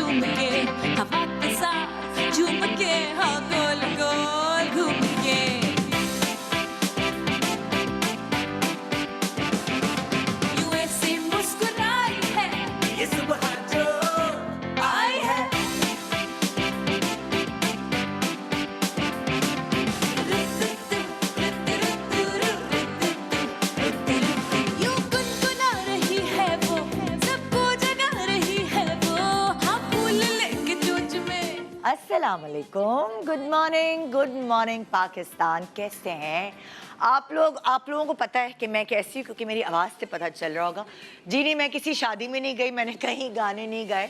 झूम के हवा के साथ झूम के हाँ गोल गोल घूम के यूं ऐसे मुस्कुराई है ये सुबह जो आई है यूं गुनगुना रही है वो सबको जगा रही है वो हाँ फूल लेके चोंच में अस्सलाम वालेकुम, गुड मॉर्निंग पाकिस्तान। कैसे हैं आप लोग? आप लोगों को पता है कि मैं कैसी हूँ क्योंकि मेरी आवाज़ से पता चल रहा होगा। जी नहीं, मैं किसी शादी में नहीं गई, मैंने कहीं गाने नहीं गाए,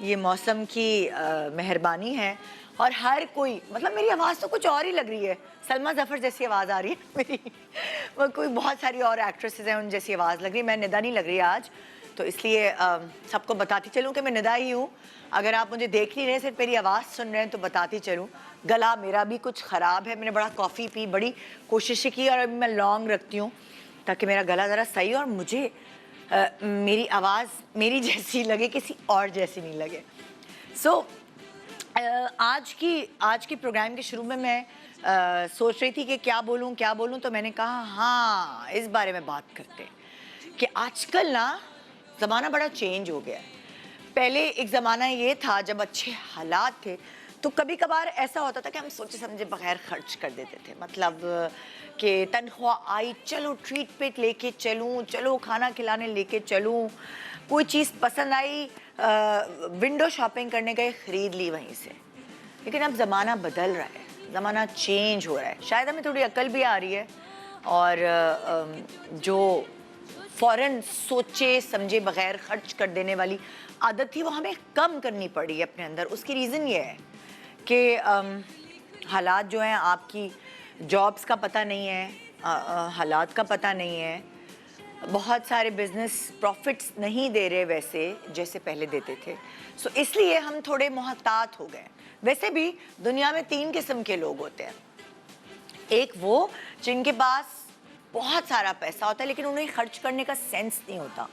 ये मौसम की मेहरबानी है। और हर कोई मतलब मेरी आवाज़ तो कुछ और ही लग रही है, सलमा ज़फ़र जैसी आवाज़ आ रही है मेरी। वो कोई बहुत सारी और एक्ट्रेसेस हैं उन जैसी आवाज़ लग रही है, मैं निदा नहीं लग रही है आज, तो इसलिए सबको बताती चलूँ कि मैं निदा ही हूँ। अगर आप मुझे देख नहीं रहे, सिर्फ मेरी आवाज़ सुन रहे हैं तो बताती चलूँ। गला मेरा भी कुछ ख़राब है, मैंने बड़ा कॉफ़ी पी, बड़ी कोशिशें की और अभी मैं लौंग रखती हूँ ताकि मेरा गला ज़रा सही हो और मुझे मेरी आवाज़ मेरी जैसी लगे, किसी और जैसी नहीं लगे। आज की प्रोग्राम के शुरू में मैं सोच रही थी कि क्या बोलूं, तो मैंने कहा हाँ इस बारे में बात करते हैं कि आजकल ना ज़माना बड़ा चेंज हो गया है। पहले एक ज़माना ये था जब अच्छे हालात थे तो कभी कभार ऐसा होता था कि हम सोचे समझे बगैर खर्च कर देते थे। मतलब कि तनख्वाह आई, चलो ट्रीट पेट लेके चलूँ, चलो खाना खिलाने लेके चलूँ, कोई चीज़ पसंद आई विंडो शॉपिंग करने गए, ख़रीद ली वहीं से। लेकिन अब ज़माना बदल रहा है, ज़माना चेंज हो रहा है। शायद हमें थोड़ी अकल भी आ रही है और जो फ़ौरन सोचे समझे बगैर खर्च कर देने वाली आदत थी वो हमें कम करनी पड़ी है अपने अंदर। उसकी रीज़न ये है कि हालात जो हैं, आपकी जॉब्स का पता नहीं है, हालात का पता नहीं है, बहुत सारे बिजनेस प्रॉफिट्स नहीं दे रहे वैसे जैसे पहले देते थे। सो इसलिए हम थोड़े मोहतात हो गए। वैसे भी दुनिया में 3 किस्म के लोग होते हैं। एक वो जिनके पास बहुत सारा पैसा होता है लेकिन उन्हें खर्च करने का सेंस नहीं होता,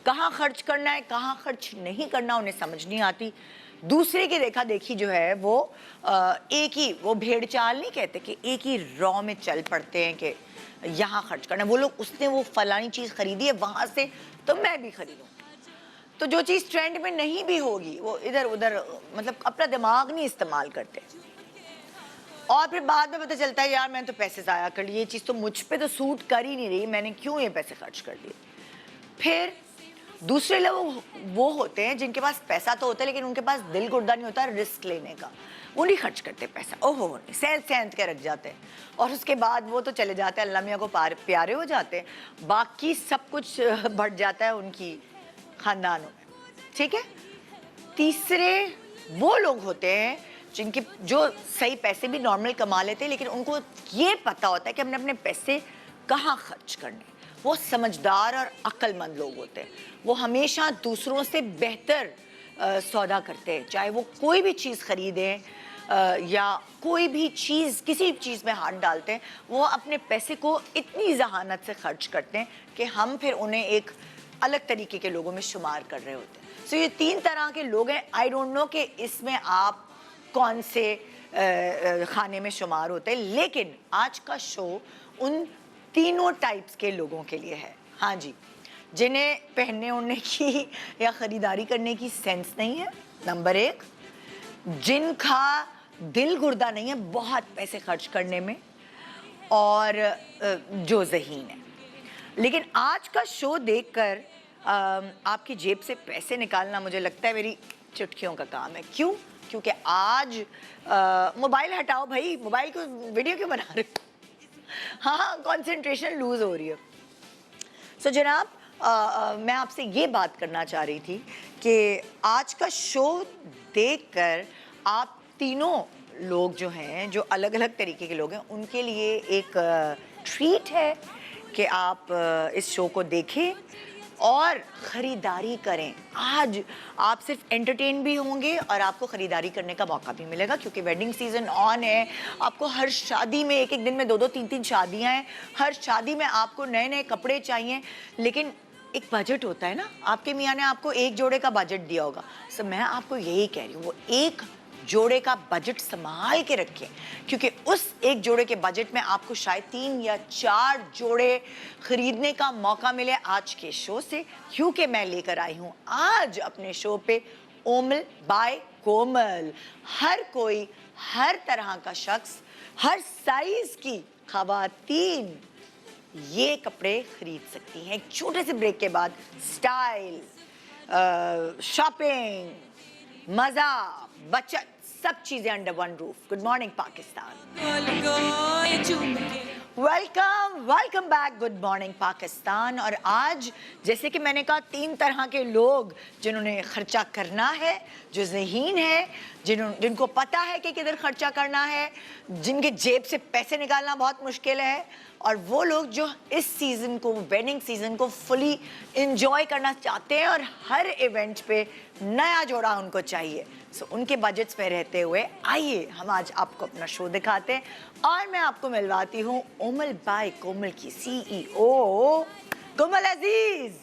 कहाँ खर्च करना है कहाँ खर्च नहीं करना उन्हें समझ नहीं आती। दूसरे की देखा देखी जो है वो एक ही, वो भेड़ चाल नहीं कहते कि एक ही रॉ में चल पड़ते हैं कि यहाँ खर्च करना है। वो लोग, उसने वो फलानी चीज़ खरीदी है वहाँ से तो मैं भी खरीदूँ, तो जो चीज़ ट्रेंड में नहीं भी होगी वो इधर उधर मतलब अपना दिमाग नहीं इस्तेमाल करते। और फिर बाद में पता चलता है यार मैंने तो पैसे ज़ाया कर लिए, ये चीज़ तो मुझ पे तो सूट कर ही नहीं रही, मैंने क्यों ये पैसे खर्च कर दिए। फिर दूसरे लोग वो होते हैं जिनके पास पैसा तो होता है लेकिन उनके पास दिल गुर्दा नहीं होता रिस्क लेने का, वो नहीं खर्च करते पैसा, ओहो नहीं, सहज सहज के रख जाते हैं और उसके बाद वो तो चले जाते हैं, अल्लाह मियाँ को प्यारे हो जाते हैं, बाकी सब कुछ बढ़ जाता है उनकी ख़ानदानों में। ठीक है। तीसरे वो लोग होते हैं जिनके जो सही पैसे भी नॉर्मल कमा लेते हैं लेकिन उनको ये पता होता है कि हमने अपने पैसे कहाँ खर्च करने। वो समझदार और अक्लमंद लोग होते हैं, वो हमेशा दूसरों से बेहतर सौदा करते हैं, चाहे वो कोई भी चीज़ ख़रीदें या कोई भी चीज़, किसी चीज़ में हाथ डालते हैं, वो अपने पैसे को इतनी जहानत से खर्च करते हैं कि हम फिर उन्हें एक अलग तरीके के लोगों में शुमार कर रहे होते हैं। सो ये 3 तरह के लोग हैं। आई डोंट नो कि इसमें आप कौन से खाने में शुमार होते हैं, लेकिन आज का शो उन तीनों टाइप्स के लोगों के लिए है। हाँ जी, जिन्हें पहनने ओढ़ने की या ख़रीदारी करने की सेंस नहीं है, नंबर 1, जिनका दिल गुर्दा नहीं है बहुत पैसे खर्च करने में, और जो ज़हीन है। लेकिन आज का शो देखकर आपकी जेब से पैसे निकालना मुझे लगता है मेरी चुटकियों का काम है। क्यों? क्योंकि आज मोबाइल हटाओ भाई, मोबाइल को वीडियो क्यों बना रहे हो? हाँ, कंसंट्रेशन लूज़ हो रही है। सो जनाब, मैं आपसे ये बात करना चाह रही थी कि आज का शो देखकर आप तीनों लोग जो हैं, जो अलग अलग तरीके के लोग हैं, उनके लिए एक ट्रीट है कि आप इस शो को देखें और ख़रीदारी करें। आज आप सिर्फ एंटरटेन भी होंगे और आपको ख़रीदारी करने का मौका भी मिलेगा क्योंकि वेडिंग सीज़न ऑन है। आपको हर शादी में एक एक दिन में 2-2 3-3 शादियां हैं, हर शादी में आपको नए नए कपड़े चाहिए, लेकिन एक बजट होता है ना, आपके मियाँ ने आपको एक जोड़े का बजट दिया होगा, सो मैं आपको यही कह रही हूँ, वो एक जोड़े का बजट संभाल के रखें, क्योंकि उस एक जोड़े के बजट में आपको शायद 3 या 4 जोड़े खरीदने का मौका मिले आज के शो से, क्योंकि मैं लेकर आई हूँ आज अपने शो पे ओमल बाय कोमल। हर कोई, हर तरह का शख्स, हर साइज की खवातीन ये कपड़े खरीद सकती हैं। एक छोटे से ब्रेक के बाद स्टाइल, शॉपिंग, मजा, बचत, सब चीजें under one roof. Good morning Pakistan. Welcome, welcome back. Good morning Pakistan. और आज जैसे कि मैंने कहा, 3 तरह के लोग जिन्होंने खर्चा करना है, जो ज़हीन है, जिनको पता है कि किधर खर्चा करना है, जिनके जेब से पैसे निकालना बहुत मुश्किल है, और वो लोग जो इस सीज़न को, वेडिंग सीज़न को फुली इंजॉय करना चाहते हैं और हर इवेंट पे नया जोड़ा उनको चाहिए। सो उनके बजट्स में रहते हुए आइए हम आज आपको अपना शो दिखाते हैं और मैं आपको मिलवाती हूँ ओमल बाय कोमल की CEO कोमल अजीज।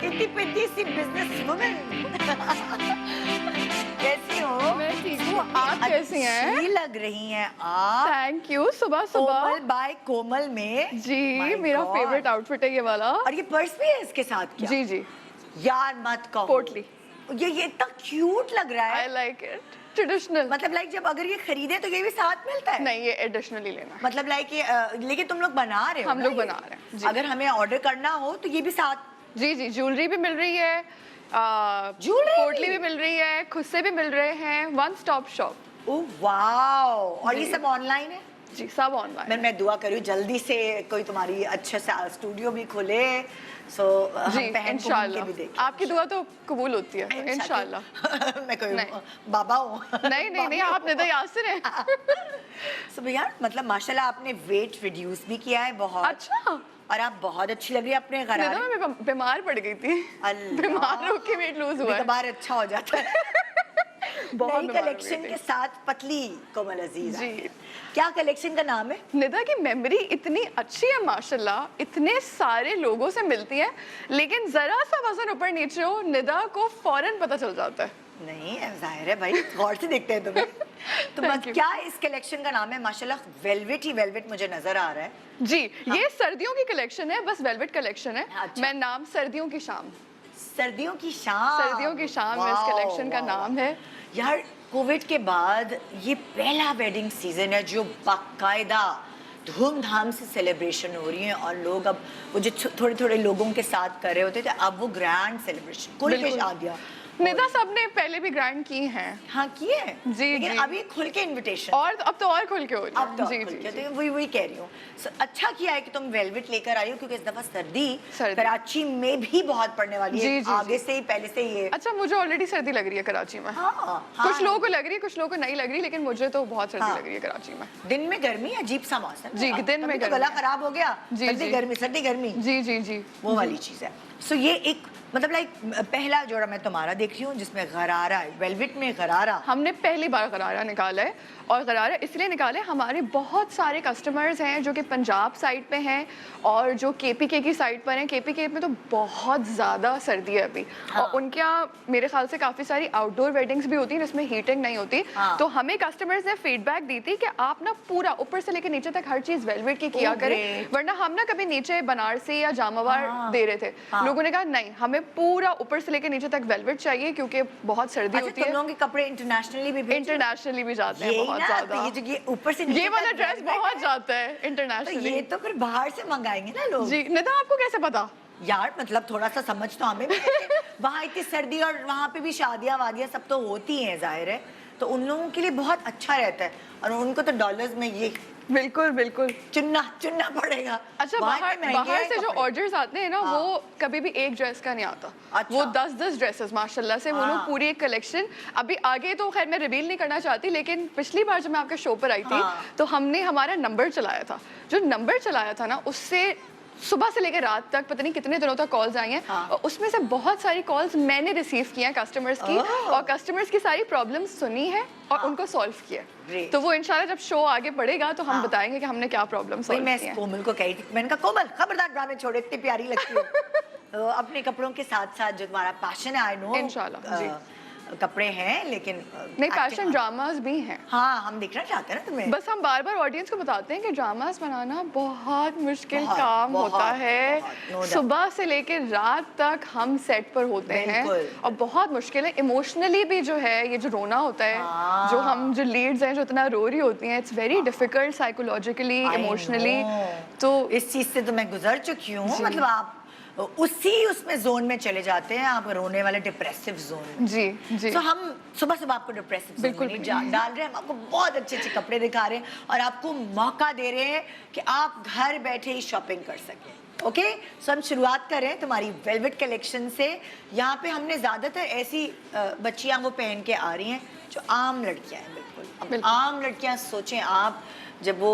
इतनी पिटी सी बिजनेस वुमन। कैसी हो? मैं ठीक हूँ, आप कैसी हैं? अच्छी लग रही हैं आप। Thank you. सुबह सुबह कोमल बाय कोमल में जी My मेरा God। फेवरेट आउटफिट है ये वाला। और ये पर्स भी है इसके साथ क्या? जी जी, यार मत कहो। पोटली। ये इतना क्यूट लग रहा आई है। Like it. ट्रेडिशनल मतलब लाइक जब अगर ये खरीदे तो ये भी साथ मिलता है? नहीं, ये एडिशनली लेना है। मतलब लाइक ये लेकिन तुम लोग बना रहे हो हम ना लोग ये? बना रहे हैं जी। अगर हमें ऑर्डर करना हो तो ये भी साथ? जी जी, ज्वेलरी भी मिल रही है, ज्वेलरी पोटली भी मिल रही है, खुद से भी मिल रहे हैं, one stop shop. Oh wow. और ये जी। सब ऑनलाइन है? जी, सब ऑनलाइन। मैं दुआ करूँ जल्दी से कोई तुम्हारी अच्छे से स्टूडियो भी खुले, सो हम जी पहन के भी इंशाल्लाह, देखें। आपकी दुआ तो कबूल होती है इंशाल्लाह। मैं कोई नहीं। बाबा हूँ? नहीं नहीं नहीं, आप निदा यासिर हैं। सो भैया मतलब माशाल्लाह आपने वेट रिड्यूस भी किया है बहुत। अच्छा, और आप बहुत अच्छी लग रही है अपने निदा गरारे। मैं बीमार पड़ गई थी। अल्लाह। बीमार होके वेट लूज हुआ है। बार अच्छा हो जाता है। बहुत नई बीमार हो कलेक्शन गई के थी। साथ पतली कोमल अजीज जी। आई है। क्या कलेक्शन का नाम है? निदा की मेमोरी इतनी अच्छी है माशाल्लाह, इतने सारे लोगों से मिलती है, लेकिन जरा सा वजन ऊपर नीचे हो निदा को फौरन पता चल जाता है। नहीं जाहिर है भाई, गौर से देखते हैं तुम्हें। तो बस Thank you। क्या इस कलेक्शन का नाम है? माशाल्लाह वेलवेट ही वेलवेट मुझे नजर आ रहा है। जी, ये सर्दियों की कलेक्शन है, बस वेलवेट कलेक्शन है। अच्छा। मैं नाम सर्दियों की शाम। सर्दियों की शाम। सर्दियों की शाम इस वाओ, कलेक्शन का वाओ, नाम है। यार कोविड के बाद ये पहला वेडिंग सीजन है जो बाकायदा धूमधाम से सेलिब्रेशन हो रही है, और लोग अब वो जो थोड़े थोड़े लोगों के साथ कर रहे होते थे, अब वो ग्रैंड सेलिब्रेशन खुल के बिल्कुल। शादियां। निदा सब ने पहले भी ग्रैंड की हैं, हाँ किए हैं, जी, लेकिन जी। अभी खुल के इनविटेशन और अब तो और खुल के हो रही अब तो है। जी खुल जी के, जी। तो वही कह रही हूँ। अच्छा किया है कि तुम वेलवेट लेकर आई हो, क्योंकि इस दफा सर्दी कराची में भी बहुत पड़ने वाली है। जी, जी, आगे जी। से ही पहले से ये अच्छा, मुझे ऑलरेडी सर्दी लग रही है कराची में। हाँ, हाँ। कुछ लोगों को लग रही है, कुछ लोगों को नहीं लग रही, लेकिन मुझे तो बहुत सर्दी हाँ। लग रही है कराची में। दिन में गर्मी, अजीब सा मौसम। जी, दिन में तभी तो गर्मी गला है। खराब हो गया। जी, सर्दी जी। गर्मी, सर्दी गर्मी, जी जी जी, वो वाली चीज है। सो ये एक मतलब लाइक पहला जोड़ा मैं तुम्हारा देख रही हूँ जिसमें गरारा है, वेलवेट में गरारा। हमने पहली बार गरारा निकाला है, और गरारा इसलिए निकाले, हमारे बहुत सारे कस्टमर्स हैं जो कि पंजाब साइड पे हैं और जो KPK की साइड पर हैं। KPK में तो बहुत ज़्यादा सर्दी है अभी, हाँ। और उनके यहाँ मेरे ख्याल से काफ़ी सारी आउटडोर वेडिंग्स भी होती हैं जिसमें हीटिंग नहीं होती। हाँ। तो हमें कस्टमर्स ने फीडबैक दी थी कि आप ना पूरा ऊपर से लेकर नीचे तक हर चीज़ वेलवेट की किया Oh, करें, great। वरना हम ना कभी नीचे बनारसी या जामावार हाँ। दे रहे थे। हाँ। लोगों ने कहा नहीं, हमें पूरा ऊपर से लेकर नीचे तक वेलवेट चाहिए, क्योंकि बहुत सर्दी अच्छा होती तुम है। लोगों के कपड़े इंटरनेशनली भी भेजते हो? इंटरनेशनली भी जाते हैं यही बहुत ना, ज्यादा। तो ये जो ये ऊपर से नीचे ये वाला तक ड्रेस velvet बहुत है, जाता है तो इंटरनेशनली। ये तो फिर बाहर से मंगाएंगे ना लोग। जी, निदा आपको कैसे पता? यार मतलब थोड़ा सा समझ तो हमें भी है। वहाँ इतनी सर्दी और वहाँ पे भी शादियाँ वादियाँ सब तो होती हैं जाहिर है, तो उन लोगों के लिए बहुत अच्छा रहता है, और उनको तो डॉलर्स में ये बिल्कुल बिल्कुल। चुनना पड़ेगा। अच्छा, वहाँ बाहर इतने महंगे बाहर हैं से जो कपड़े। ऑर्डर्स आते हैं ना, हाँ। वो कभी भी एक ड्रेस का नहीं आता। अच्छा। वो 10-10 ड्रेसेस माशाल्लाह से, वो हाँ। लोग पूरी एक कलेक्शन। अभी आगे तो खैर मैं रिवील नहीं करना चाहती, लेकिन पिछली बार जब मैं आपके शो पर आई थी, हाँ। तो हमने हमारा नंबर चलाया था। जो नंबर चलाया था ना, उससे सुबह से लेकर रात तक पता नहीं कितने दिनों तक कॉल्स आई हैं हाँ। और उसमें से बहुत सारी कॉल्स मैंने रिसीव की हैं कस्टमर्स की ओह। और कस्टमर्स की सारी प्रॉब्लम्स सुनी है और हाँ। उनको सॉल्व किया Great। तो वो इंशाल्लाह जब शो आगे बढ़ेगा तो हम हाँ। बताएंगे कि हमने क्या प्रॉब्लम भाई सॉल्व मैं की हैं। कोमल को कही थी, मैंने कहा कोमल खबरदार ड्रामे छोड़ो, इतनी प्यारी लगती हो। अपने कपड़ों के साथ साथ जो तुम्हारा पैशन है, आई नो इंशाल्लाह, जी। कपड़े हैं लेकिन नहीं, acting- पैशन ड्रामास भी हैं। हाँ हम दिखना चाहते हैं ना तुम्हें। बस हम बार बार ऑडियंस को बताते हैं कि ड्रामास बनाना बहुत मुश्किल बहुत, काम बहुत, होता है। बहुत, no doubt। सुबह से लेकर रात तक हम सेट पर होते हैं बिल्कुल। और बहुत मुश्किल है। इमोशनली भी जो है ये जो रोना होता है, हाँ। जो हम जो लीड्स हैं जो इतना रो रही होती हैं, it's very difficult psychologically, I emotionally. know। तो इस चीज से तो मैं गुजर चुकी हूँ, जी। मतलब आप उसी उसमें जोन में चले जाते हैं, आप रोने वाले डिप्रेसिव जोन में। जी जी तो हम सुबह सुबह आपको डिप्रेसिव जोन बिल्कुल में नहीं डाल रहे हैं, हम आपको बहुत अच्छे अच्छे कपड़े दिखा रहे हैं और आपको मौका दे रहे हैं कि आप घर बैठे ही शॉपिंग कर सकें। ओके, सो हम शुरुआत करें तुम्हारी वेलवेट कलेक्शन से। यहाँ पे हमने ज्यादातर ऐसी बच्चियां वो पहन के आ रही हैं जो आम लड़कियां हैं। बिल्कुल, अब बिल्कुल। आम लड़कियां सोचें आप जब वो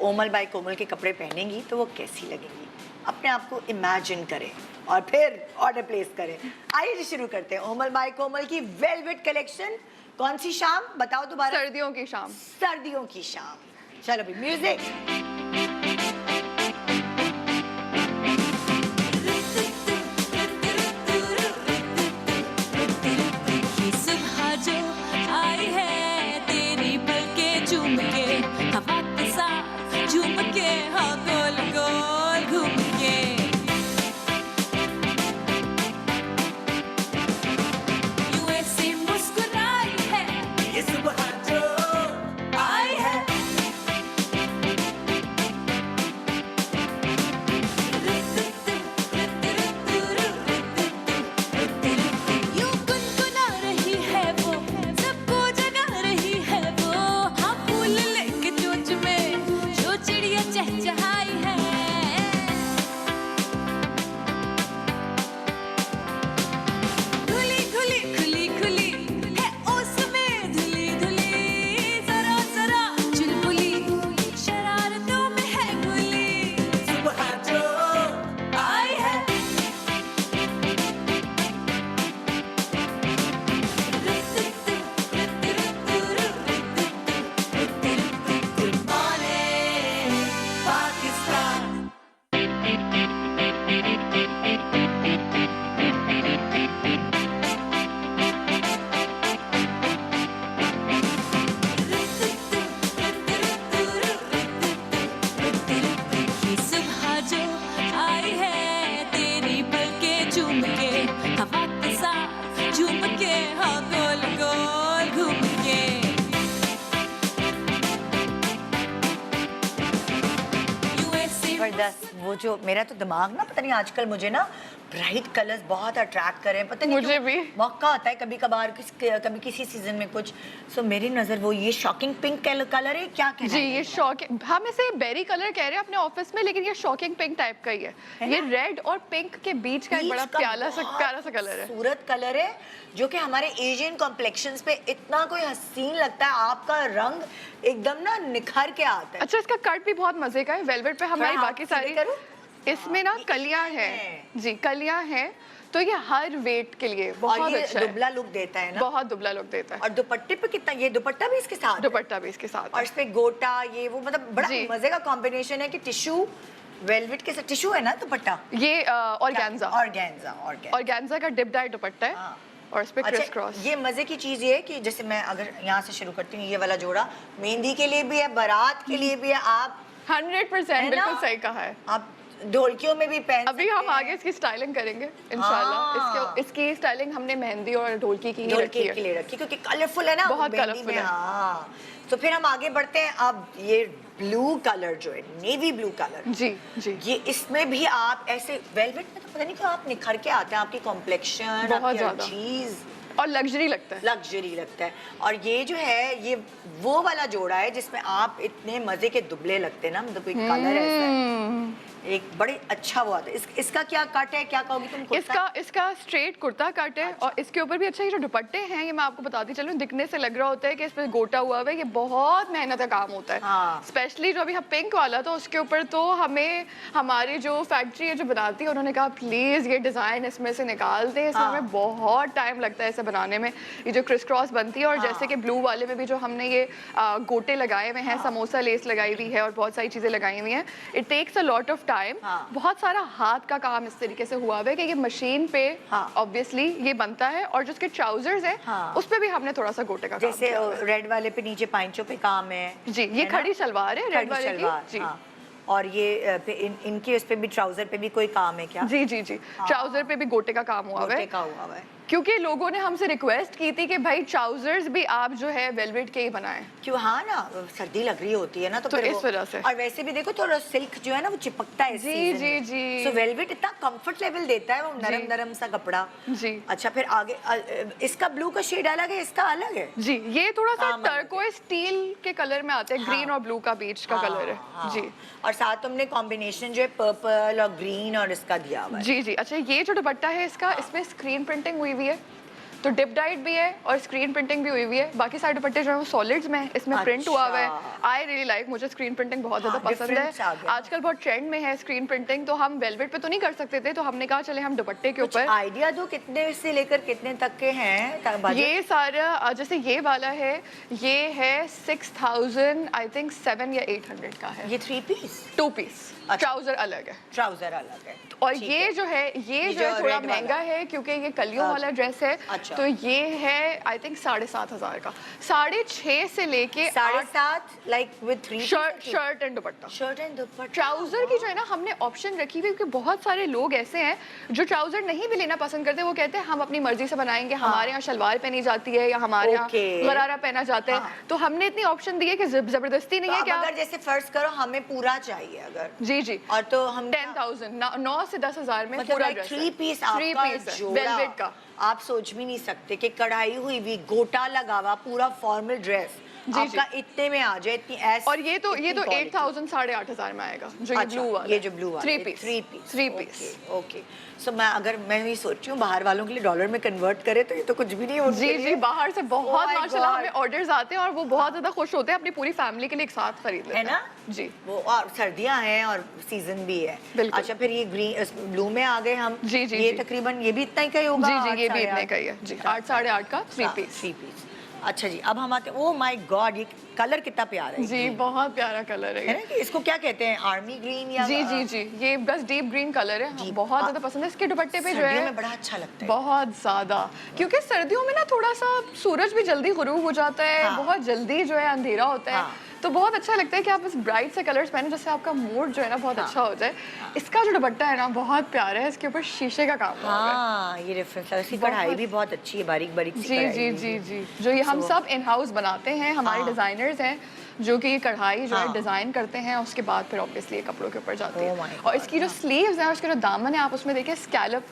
ओमल बाई कोमल के कपड़े पहनेंगी तो वो कैसी लगेंगी, अपने आप को इमेजिन करें और फिर ऑर्डर प्लेस करें। आइए जी शुरू करते हैं ओमल बाई कोमल की वेलवेट कलेक्शन। कौन सी शाम बताओ दोबारा? सर्दियों की शाम। सर्दियों की शाम। चलो भी म्यूजिक। ये सुबह जो आई है तेरी पलकें चूम के, हवा के साथ झूम के, हाँ गोल गोल घूम के। यूं ऐसे मुस्कुराई है ये सुबह जो आई है। यूं गुनगुना रही है वो, सबको जगा रही है वो, हाँ फूल लेके चोंच में जो चिड़िया चहचहाई है। धुली धुली खुली खुली है ओस में धुली धुली, जरा जरा चुलबुली शरारतों में है खुली। सुबह जो आई है गुड मॉर्निंग पाकिस्तान। ये सुबह जो आई है तेरी पलकें चूम के, हवा के साथ झूम के, हाँ गोल गोल घूम के। यूं ऐसे जबरदस्त। वो जो मेरा तो दिमाग ना पता नहीं आजकल मुझे ना ब्राइट कलर्स बहुत अट्रैक्ट कर रहे हैं, पता नहीं मुझे क्यों। भी। मौका होता है कभी कभार कभी किसी सीजन में कुछ। सो मेरी नजर वो ये शॉकिंग पिंक कलर है, क्या कहना जी है ये शॉकिंग, हम इसे बेरी कलर कह रहे हैं अपने ऑफिस में, लेकिन ये शॉकिंग पिंक टाइप का ही है। है ना? ये रेड और पिंक के बीच का एक बड़ा बीच का प्यारा बहुत सा कलर है। खूबसूरत कलर है जो कि हमारे एशियन कॉम्प्लेक्शंस पे इतना कोई हसीन लगता है। आपका रंग एकदम ना निखर के आता है। अच्छा, इसका कट भी बहुत मजे का है। वेलवेट पे हमारी थोड़ा बाकी हाथ सीधे सारी करो। इसमें ना ये कलियां है। हैं जी, कलियां हैं, तो ये हर वेट के लिए और बहुत ये अच्छा है, दुबला लुक देता है ना। बहुत दुबला लुक देता है। और दुपट्टे पे कितना, ये दुपट्टा भी इसके साथ है। दुपट्टा भी इसके साथ और है। इस पे गोटा ये वो, मतलब बड़ा जी। मजे का कॉम्बिनेशन है कि टिश्यू वेलवेट के साथ टिश्यू है ना दुपट्टा। ये ऑर्गेन्जा ऑर्गेन्जा का डिप डाई दुपट्टा है हाँ। और इस पे क्रिस अच्छा, क्रॉस। ये मजे की चीज ये है कि जैसे मैं अगर यहाँ से शुरू करती हूँ, ये वाला जोड़ा मेहंदी के लिए भी है, बारात के लिए भी है। आप 100% है ना? बिल्कुल सही कहा है। आप ढोलकियों में भी पहन अभी सकते हम हैं। आगे इसकी स्टाइलिंग करेंगे इंशाल्लाह। हाँ। इसकी स्टाइलिंग हमने मेहंदी और ढोलकी की ही ढोलकी रखी है। के लिए रखी क्योंकि कलरफुल है ना वो बहुत मेहंदी colourful में। है। हाँ, तो फिर हम आगे बढ़ते हैं। अब ये ब्लू कलर जो है, नेवी ब्लू कलर, जी जी ये इसमें भी आप ऐसे वेलवेट में तो पता नहीं क्यों आप निखर के आते हैं, आपकी कॉम्प्लेक्शन, बहुत आपकी हर ज्यादा। चीज और लग्जरी लगता है। लग्जरी लगता है। और ये जो है ये वो वाला जोड़ा है जिसमें आप इतने मजे के दुबले लगते हैं ना, मतलब कोई कलर ऐसा है, एक बड़े अच्छा वो आता है। इसका क्या कट है, क्या कहोगी तुम? इसका स्ट्रेट कुर्ता कट है। और इसके ऊपर भी अच्छा ये जो दुपट्टे हैं, ये मैं आपको बताती चलूं, दिखने से लग रहा होता है कि इस पे गोटा हुआ है, ये बहुत मेहनत का काम होता है। स्पेशली जो अभी हम पिंक वाला था उसके ऊपर तो हमें हमारी जो फैक्ट्री है जो बनाती है उन्होंने कहा प्लीज ये डिजाइन इसमें से निकाल दें, इसमें हमें बहुत टाइम लगता है इसे बनाने में। ये जो क्रिस क्रॉस बनती है, और जैसे कि ब्लू वाले में भी जो हमने ये गोटे लगाए हुए हैं, समोसा लेस लगाई हुई है और बहुत सारी चीजें लगाई हुई हैं, it takes a lot of time. बहुत सारा हाथ का काम इस तरीके से हुआ है कि ये मशीन पे ऑब्वियसली ये बनता है। और जो उसके ट्राउजर्स है उस पे भी हमने थोड़ा सा गोटे का काम जैसे रेड वाले पे नीचे पाइंचों पे काम है जी, ये खड़ी सलवार है रेड वाले की जी। और ये इनके उस पे भी ट्राउजर पे भी कोई काम है क्या? जी जी जी, ट्राउजर पे भी गोटे का काम हुआ है क्योंकि लोगों ने हमसे रिक्वेस्ट की थी कि भाई ट्राउजर्स भी आप जो है वेलवेट के ही बनाएं। क्यों? हाँ ना, सर्दी लग रही होती है ना, तो इस वजह से। और वैसे भी देखो थोड़ा सिल्क जो है ना वो चिपकता है जी जी जी। सो वेलवेट इतना कंफर्ट लेवल देता है, वो नरम नरम सा कपड़ा जी। अच्छा, फिर आगे इसका ब्लू का शेड अलग है, इसका अलग है जी। ये थोड़ा सा टर्कोइज स्टील के कलर में आता है, ग्रीन और ब्लू का बीच का कलर है जी। और साथ हमने कॉम्बिनेशन जो है पर्पल और ग्रीन और इसका दिया हुआ है जी जी। अच्छा, ये जो दुपट्टा है इसका, इसमें स्क्रीन प्रिंटिंग हुई हुई है, तो डिप डाइट भी है और स्क्रीन प्रिंटिंग भी हुई हुई है। बाकी सारे दुपट्टे जो है वो सॉलिड्स में, इसमें प्रिंट हुआ हुआ है। आई रियली लाइक, मुझे स्क्रीन प्रिंटिंग बहुत ज्यादा पसंद है। आजकल बहुत ट्रेंड में है स्क्रीन प्रिंटिंग, तो हम वेलवेट पे तो नहीं कर सकते थे, तो हमने कहा चले हम दुपट्टे के ऊपर। आइडिया दो कितने से लेकर कितने तक के हैं? ये सारा जैसे ये वाला है, ये है 6000 आई थिंक 7 या 800 का है। ये 3 पीस 2 पीस, ट्राउजर अलग है। ट्राउजर अलग है। और ये जो है ये जो है थोड़ा महंगा है क्योंकि ये कलियों वाला ड्रेस है। अच्छा। तो ये है आई थिंक 7,500 का, 6.5 से लेके 7.5 like with 3 shirt and dupatta. Shirt and dupatta. Trouser की जो है ना हमने ऑप्शन रखी हुई, क्योंकि बहुत सारे लोग ऐसे हैं जो ट्राउजर नहीं भी लेना पसंद करते, वो कहते हैं हम अपनी मर्जी से बनाएंगे, हमारे यहाँ शलवार पहनी जाती है या हमारे यहाँ गरारा पहना जाता है। तो हमने इतनी ऑप्शन दी है कि जबरदस्ती नहीं है। क्या अगर जैसे फर्ज करो हमें पूरा चाहिए अगर, जी जी, और तो हम 10,000 9 से 10,000 में मतलब पूरा 3 पीस आपका वेलवेट का। आप सोच भी नहीं सकते कि कढ़ाई हुई भी गोटा लगा हुआ पूरा फॉर्मल ड्रेस आपका इतने में आ जाए, इतनी ऐसे। और ये तो 8,000 8,500 में आएगा जो ये ब्लू वाला, ये जो ब्लू वाला 3 पीस। ओके। सो मैं ये सोच रही हूँ बाहर वालों के लिए डॉलर में कन्वर्ट करे तो ये तो कुछ भी नहीं होता। जी जी, बाहर से बहुत माशाल्लाह हमें ऑर्डर्स आते हैं और वो बहुत ज्यादा खुश होते हैं, अपनी पूरी फैमिली के लिए एक साथ खरीद लेते हैं, है ना जी। वो और सर्दियां हैं और सीजन भी है। अच्छा, फिर ये ग्रीन ब्लू में आ गए हम। जी जी, ये तकरीबन ये भी इतना ही का ही होगा। जी जी, ये भी इतने का ही है जी, 8 8.5 का 3 पीस। अच्छा जी, अब हम आते हैं, ओह माय गॉड, ये कलर कितना प्यारा है जी, बहुत प्यारा कलर है ना? कि इसको क्या कहते हैं, आर्मी ग्रीन या? जी जी जी, ये बस डीप ग्रीन कलर है, बहुत ज्यादा पसंद है। इसके दुपट्टे पे जो है बड़ा अच्छा लगता है, बहुत ज्यादा, क्योंकि सर्दियों में ना थोड़ा सा सूरज भी जल्दी गुरूब हो जाता है, बहुत जल्दी जो है अंधेरा होता है, तो बहुत अच्छा लगता है कि आप इस ब्राइट से कलर्स पहने जिससे आपका मूड जो है ना बहुत अच्छा हो जाए। इसका जो दुपट्टा है ना बहुत प्यारा है, इसके ऊपर शीशे का काम हुआ है। ये रेफरेंस है, इसकी कढ़ाई भी बहुत अच्छी है, बारीक बारीक सी जी जी जी जी, जो ये हम सब इन हाउस बनाते हैं, हमारे डिजाइनर्स हैं जो कि कढ़ाई जो है डिजाइन करते हैं, उसके बाद फिर ऑब्वियसली ये कपड़ों के ऊपर जाती है। और इसकी जो स्लीव्स है, उसके जो दामन है, आप उसमें देखिए स्कैलप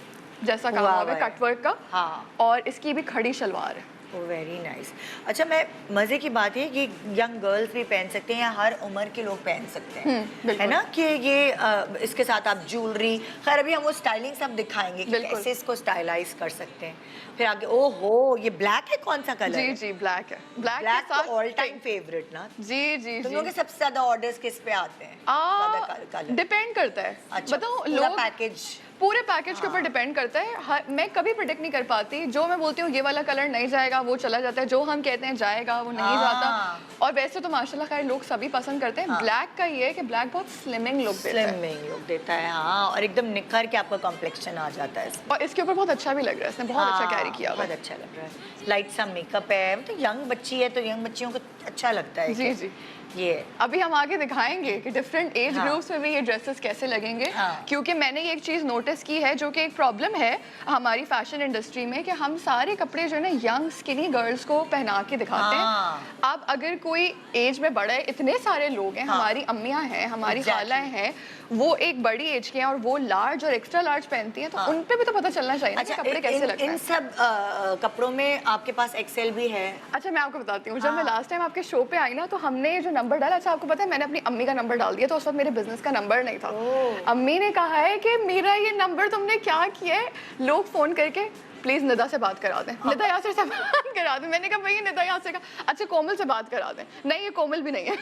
जैसा काम हुआ है कटवर्क का, और इसकी भी खड़ी शलवार है। Very nice. अच्छा, मैं मजे की बात है कि यंग गर्ल्स भी पहन सकते हैं या हर उम्र के लोग पहन सकते हैं, है ना? कि ये इसके साथ आप ज्वेलरी, खैर अभी हम वो स्टाइलिंग सब दिखाएंगे कि कैसे इसको स्टाइलाइज कर सकते हैं। फिर आगे ओहो, ये ब्लैक है, कौन सा कलर? जी जी, ब्लैक है। ब्लैक तो ऑल टाइम फेवरेट ना? जी जी, तुम लोगों के सबसे ज्यादा ऑर्डर्स किस पे आते हैं? डिपेंड करता है। अच्छा, बताओ, लोग पैकेज, पूरे पैकेज के ऊपर डिपेंड करता है। मैं कभी प्रेडिक्ट नहीं कर पाती, जो मैं बोलती हूँ ये वाला कलर नहीं जाएगा वो चला जाता है, जो हम कहते हैं जाएगा वो नहीं जाता। और वैसे तो माशाल्लाह खैर लोग सभी पसंद करते हैं। ब्लैक का ये है कि ब्लैक बहुत स्लिमिंग लुक देता है, हाँ, और एकदम निखर के आपका कॉम्प्लेक्शन आ जाता है। और इसके ऊपर बहुत अच्छा भी लग रहा है, इसने बहुत अच्छा कैरी किया, बहुत अच्छा लग रहा है। लाइट सा मेकअप है, तो यंग बच्ची है तो यंग बच्चियों को अच्छा लगता है। जी जी, ये अभी हम आगे दिखाएंगे कि डिफरेंट एज ग्रुप्स में भी ये ड्रेसेस कैसे लगेंगे। क्योंकि मैंने ये एक चीज़ नोटिस की है जो कि एक प्रॉब्लम है हमारी फैशन इंडस्ट्री में, कि हम सारे कपड़े जो है ना यंग स्किनी गर्ल्स को पहना के दिखाते हैं। अब अगर कोई एज में बड़ा है, इतने सारे लोग हैं, हमारी अम्मियाँ हैं, हमारी खालाएं हैं, वो एक बड़ी एज के हैं और वो लार्ज और एक्स्ट्रा लार्ज पहनती हैं, तो उन पे भी तो पता चलना चाहिए ना कि कपड़े कैसे लगते हैं। इन सब कपड़ों में आपके पास एक्सेल भी है? अच्छा, मैं आपको बताती हूँ, जब मैं लास्ट टाइम आपके शो पे आई ना, तो हमने जो नंबर डाला, अच्छा आपको पता है मैंने अपनी अम्मी का नंबर डाल दिया, तो उस वक्त मेरे बिजनेस का नंबर नहीं था। अम्मी ने कहा है कि मेरा ये नंबर तुमने क्या किया है, लोग फोन करके प्लीज निदा से बात करा दें, निदा यासिर से बात करा दें। मैंने कहा भैया निदा यासिर का, अच्छा कोमल से बात करा दें। नहीं, ये कोमल भी नहीं है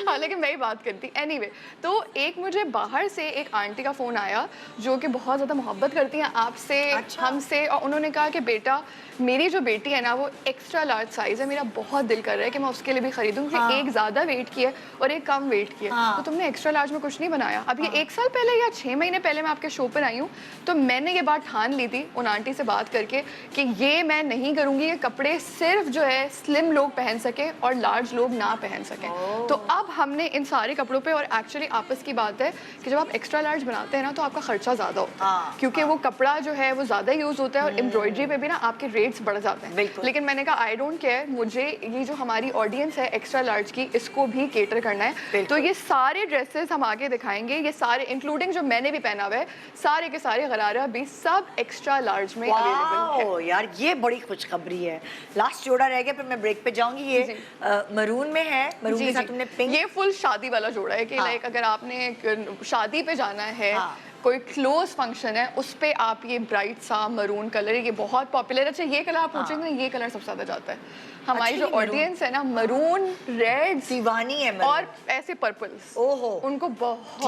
हालांकि मैं ही बात करती। एनीवे, तो एक मुझे बाहर से एक आंटी का फ़ोन आया जो कि बहुत ज़्यादा मोहब्बत करती हैं आपसे, हमसे, और उन्होंने कहा कि बेटा मेरी जो बेटी है ना वो एक्स्ट्रा लार्ज साइज़ है, मेरा बहुत दिल कर रहा है कि मैं उसके लिए भी खरीदूँ, कि एक ज़्यादा वेट की है और एक कम वेट की है। तो तुमने एक्स्ट्रा लार्ज में कुछ नहीं बनाया। अब ये 1 साल पहले या 6 महीने पहले मैं आपके शो पर आई हूँ, तो मैंने ये बात ठान ली थी उन आंटी से बात करके कि ये मैं नहीं करूँगी, ये कपड़े सिर्फ जो है स्लिम लोग पहन सके और लार्ज लोग ना पहन सकें। तो अब हमने इन सारे कपड़ों पे, और एक्चुअली आपस की बात है कि जब आप एक्स्ट्रा लार्ज बनाते हैं ना तो आपका खर्चा ज़्यादा होता है, क्योंकि वो कपड़ा जो है वो ज़्यादा यूज़ होता है और एम्ब्रॉयडरी पे भी ना आपके रेट्स बढ़ जाते हैं। लेकिन मैंने कहा आई डोंट केयर, मुझे ये जो हमारी ऑडियंस है एक्स्ट्रा लार्ज की, इसको भी केटर करना है। तो ये सारे ड्रेसेस हम आगे दिखाएंगे, ये सारे इंक्लूडिंग जो मैंने भी पहना हुआ है, सारे के सारे गरारा भी सब एक्स्ट्रा लार्ज में अवेलेबल है। यार ये बड़ी खुशखबरी है। लास्ट जोड़ा रह गया, फिर मैं ब्रेक पे जाऊंगी। ये मरून में है, मरून के साथ तुमने पिंक। ये फुल शादी वाला जोड़ा है कि लाइक अगर आपने शादी पे जाना है, कोई क्लोज फंक्शन है, उस पे आप ये ब्राइट सा मरून कलर, ये बहुत पॉपुलर। अच्छा ये कलर आप पूछेंगे ना, ये कलर सबसे ज्यादा जाता है। हमारी जो ऑडियंस है ना, मरून, रेड, दीवानी है और ऐसे पर्पल्स, ओहो, उनको बहुत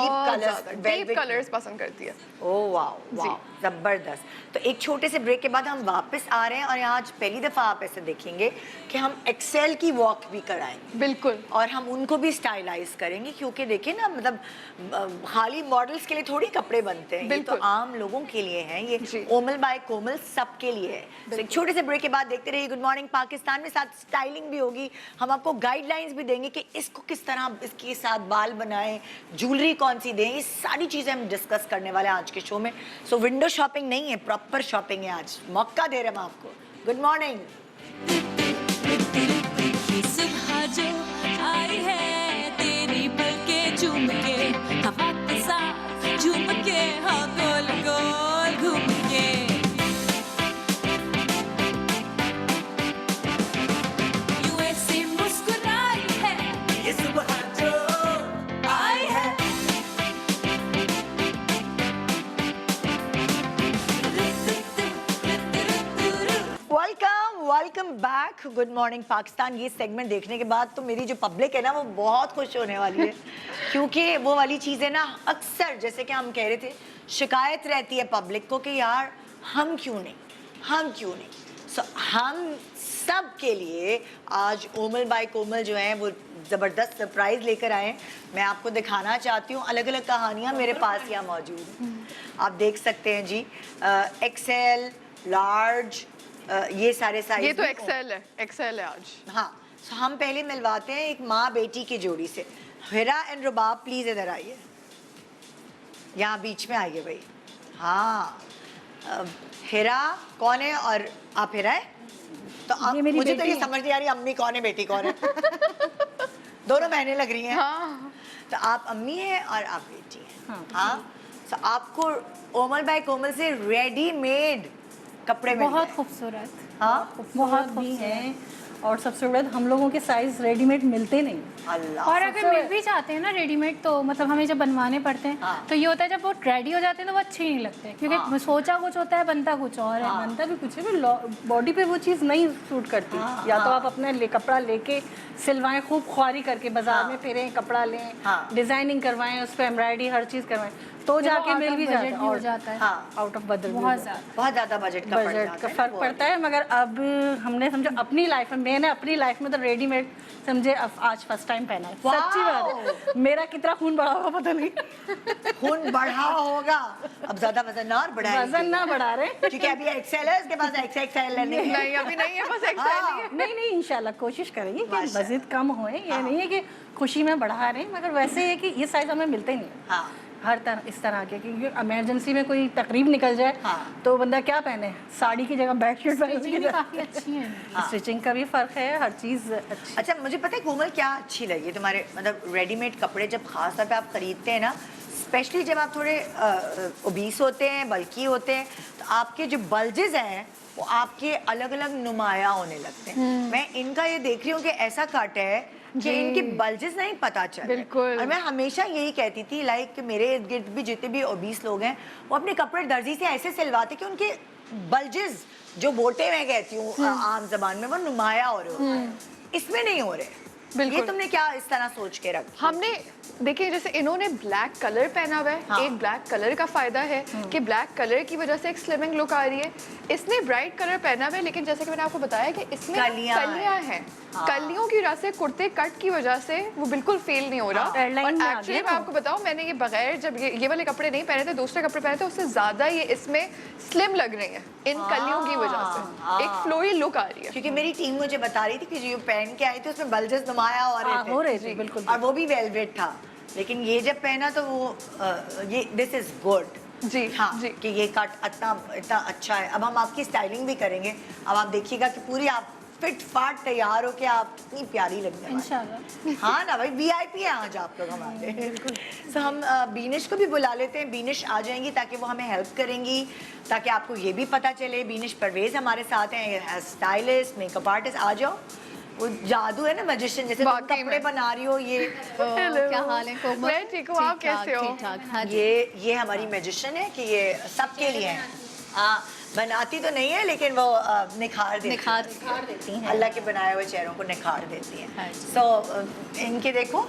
डीप कलर्स पसंद करती है। ओह वाओ वाओ, जबरदस्त। तो एक छोटे से ब्रेक के बाद हम वापस आ रहे हैं और आज पहली दफा आप ऐसे देखेंगे कि हम एक्सेल की वॉक भी कराएंगे। बिल्कुल। और हम उनको भी स्टाइलाइज करेंगे, क्योंकि देखिए ना, मतलब खाली मॉडल्स के लिए थोड़ी कपड़े बनते हैं, ये तो आम लोगों के लिए हैं। ये कोमल बाय कोमल सबके लिए है। तो एक छोटे से ब्रेक के बाद देखते रहिए गुड मॉर्निंग पाकिस्तान में। साथ स्टाइलिंग भी होगी, हम आपको गाइडलाइंस भी देंगे कि इसको किस तरह इसके साथ बाल बनाएं, ज्वेलरी कौन सी दें, ये सारी चीजें हम डिस्कस करने वाले हैं आज के शो में। सो विंडो शॉपिंग नहीं है, प्रॉपर शॉपिंग है। आज मौका दे रहे हैं हम आपको। Good morning. सुबह जो आई है तेरी पलके चूम के, हवा के साथ झूम के, हाँ गोल गोल घूम के, यूं ऐसे मुस्कुराई है ये सुबह जो आई है। Welcome back, good morning Pakistan. ये सेगमेंट देखने के बाद तो मेरी जो पब्लिक है ना वो बहुत खुश होने वाली है, क्योंकि वो वाली चीज़ें ना अक्सर, जैसे कि हम कह रहे थे, शिकायत रहती है पब्लिक को कि यार हम क्यों नहीं। सो हम सब के लिए आज कोमल बाय कोमल जो है वो ज़बरदस्त सरप्राइज लेकर आए। मैं आपको दिखाना चाहती हूँ, अलग अलग कहानियाँ मेरे पास यहाँ मौजूद हैं, आप देख सकते हैं जी। एक्सेल, लार्ज, ये सारे साइज। ये तो एक्सेल है आज। हाँ, तो हम पहले मिलवाते हैं एक माँ बेटी की जोड़ी से। हिरा एंड रुबाब प्लीज इधर आइए, यहाँ बीच में आइए भाई। हाँ, हिरा कौन है और आप हिरा है? तो मुझे तो ये समझ नहीं आ रही अम्मी कौन है बेटी कौन है। दोनों बहनें लग रही हैं। हाँ। तो आप अम्मी हैं और आप बेटी हैं। हाँ, तो आपको कोमल बाय कोमल से रेडीमेड कपड़े बहुत खूबसूरत, हाँ बहुत भी हैं, और सबसे बड़ा हम लोगों के साइज रेडीमेड मिलते नहीं। अल्लाह। और अगर मिल भी जाते हैं ना रेडीमेड, तो मतलब हमें जब बनवाने पड़ते हैं, तो ये होता है जब वो रेडी हो जाते हैं तो वो अच्छे नहीं लगते, क्योंकि सोचा कुछ होता है, बनता कुछ और है, बनता भी कुछ है, बॉडी पे वो चीज़ नहीं सूट करती। या तो आप अपना कपड़ा लेके सिलवाएं, खूब ख्वारी करके बाजार में फिरें, कपड़ा लें, डिजाइनिंग करवाएं, उस पर एम्ब्रॉयडरी हर चीज़ करवाएं, तो जाके मिल भी जाता है। आउट ऑफ बजट, बहुत ज़्यादा बजट का फर्क पड़ता है। मगर अब हमने समझो अपनी लाइफ में, मैंने अपनी लाइफ में तो रेडीमेड समझे आज फर्स्ट टाइम पहना है। सच्ची बात है, मेरा कितना खून बढ़ा होगा पता नहीं। खून बढ़ा होगा, अब ज्यादा वजन ना बढ़ाएं, वजन ना बढ़ा रहे, क्योंकि अभी एक्सेल है, इसके पास एक्सएक्सएल नहीं अभी नहीं है, बस एक्सेल नहीं इंशाल्लाह कोशिश करेंगे कि मजीद कम होए। ये नहीं है कि खुशी में बढ़ा रहे हैं, मगर वैसे है कि ये साइज हमें मिलते ही नहीं हर तरह इस तरह के, क्योंकि इमरजेंसी में कोई तकरीब निकल जाए तो बंदा क्या पहने, साड़ी की जगह बेडशीट पहने। काफी अच्छी है, स्टिचिंग का भी फर्क है, हर चीज़ अच्छी। अच्छा, मुझे पता है कोमल क्या अच्छी लगी तुम्हारे, मतलब रेडीमेड कपड़े जब खास तौर पे आप खरीदते हैं ना, स्पेशली जब आप थोड़े ओबीस होते हैं, बल्की होते हैं, तो आपके जो बल्जेस हैं वो आपके अलग अलग नुमाया होने लगते हैं। मैं इनका ये देख रही हूँ कि ऐसा कट है कि इनके बल्जेस नहीं पता चल रहे। बिल्कुल। और मैं हमेशा यही कहती थी, लाइक मेरे इर्द गिर्द भी जितने भी ओबीस लोग हैं वो अपने कपड़े दर्जी से ऐसे सिलवाते कि उनके बल्जेस, जो बोटे मैं कहती हूँ आम जबान में, वो नुमाया हो रहे हो। इसमें नहीं हो रहे। बिल्कुल। ये तुमने क्या इस तरह सोच के रखा? हमने देखिए जैसे इन्होंने ब्लैक कलर पहना हुआ है। हाँ। एक ब्लैक कलर का फायदा है कि ब्लैक कलर की वजह से एक स्लिमिंग लुक आ रही है। इसने ब्राइट कलर पहना हुआ है, लेकिन जैसे कि मैंने आपको बताया कि इसमें कलियां हैं। हाँ। कलियों की वजह से कुर्ते कट की वजह से वो बिल्कुल फील नहीं हो रहा। हाँ। और Airline में आ एक्चुअली गया मैं वो। आपको बताऊं, मैंने ये बगैर जब ये वाले कपड़े नहीं पहने थे, दूसरे कपड़े पहने थे, उससे ज्यादा ये इसमें स्लिम लग रही है इन कलियों की वजह से। एक फ्लोई लुक आ रही है। क्योंकि मेरी टीम मुझे बता रही थी कि जो पहन के आई थी उसमें बल्जेस नुमाया हो हो रहे रहे थे, थे बिल्कुल। और वो भी वेलवेट था। लेकिन ये जब पहना तो वो ये दिस इज गुड। जी हाँ जी। कि ये कट इतना इतना अच्छा है। अब हम आपकी स्टाइलिंग भी करेंगे। अब आप देखिएगा कि पूरी आप फिट फाट तैयार हो के आप कितनी प्यारी लगने वाली। इंशाल्लाह। हाँ ना भाई, वीआईपी है आज आप लोग हमारे। बिल्कुल। तो हम बीनिश को भी बुला लेते हैं। बीनिश आ जाएंगी ताकि वो हमें हेल्प करेंगी, ताकि आपको ये भी पता चले। बीनिश परवेज हमारे साथ हैं, स्टाइलिस्ट, मेकअप आर्टिस्ट। आ जाओ। वो जादू है ना, मैजिशियन जैसे तुम वाकई कपड़े में। बना रही हो। ये क्या हाल है कोमल? मैं ठीक हूँ, आप कैसे हो? ठीक ठाक, हाँ जी। ये हमारी मैजिशियन है कि ये सबके लिए है। हाँ, बनाती तो नहीं है लेकिन वो निखार देती निखार देती हैं। अल्लाह के बनाए हुए चेहरों को निखार देती हैं। हाँ जी। सो इनके देखो,